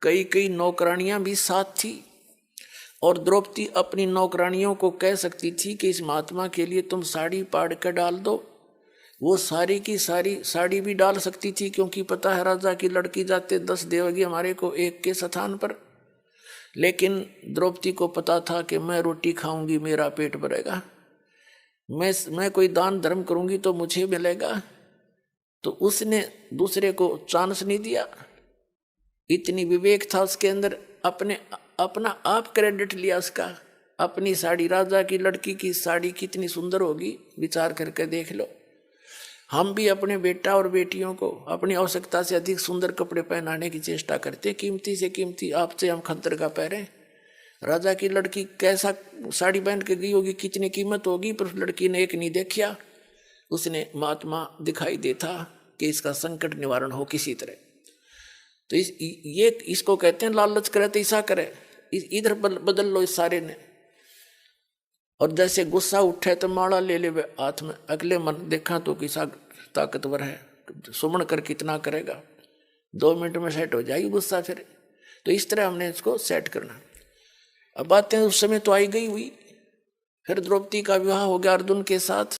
कई नौकरानियां भी साथ थी और द्रौपदी अपनी नौकरानियों को कह सकती थी कि इस महात्मा के लिए तुम साड़ी पाड़ कर डाल दो, वो सारी की सारी साड़ी भी डाल सकती थी, क्योंकि पता है राजा की लड़की जाते 10 देवगी हमारे को एक के स्थान पर। लेकिन द्रौपदी को पता था कि मैं रोटी खाऊंगी मेरा पेट भरेगा, मैं कोई दान धर्म करूंगी तो मुझे मिलेगा। तो उसने दूसरे को चांस नहीं दिया, इतनी विवेक था उसके अंदर, अपना आप क्रेडिट लिया उसका। अपनी साड़ी, राजा की लड़की की साड़ी कितनी सुंदर होगी, विचार करके देख लो। हम भी अपने बेटा और बेटियों को अपनी आवश्यकता से अधिक सुंदर कपड़े पहनाने की चेष्टा करते, कीमती से कीमती, आपसे हम खंतर का पहरे। राजा की लड़की कैसा साड़ी पहन के गई होगी, कितनी कीमत होगी, पर उस लड़की ने एक नहीं देखा। उसने महात्मा दिखाई देता कि इसका संकट निवारण हो किसी तरह। तो इसको कहते हैं लालच करे तो ऐसा करे, इधर बदल लो इस सारे ने। और जैसे गुस्सा उठे तो माला ले ले हाथ में, अगले मन देखा तो किसा ताकतवर है, सुमन कर कितना करेगा, 2 मिनट में सेट हो जाएगी गुस्सा फिर। तो इस तरह हमने इसको सेट करना। अब बातें उस समय तो आई गई हुई। फिर द्रौपदी का विवाह हो गया अर्जुन के साथ।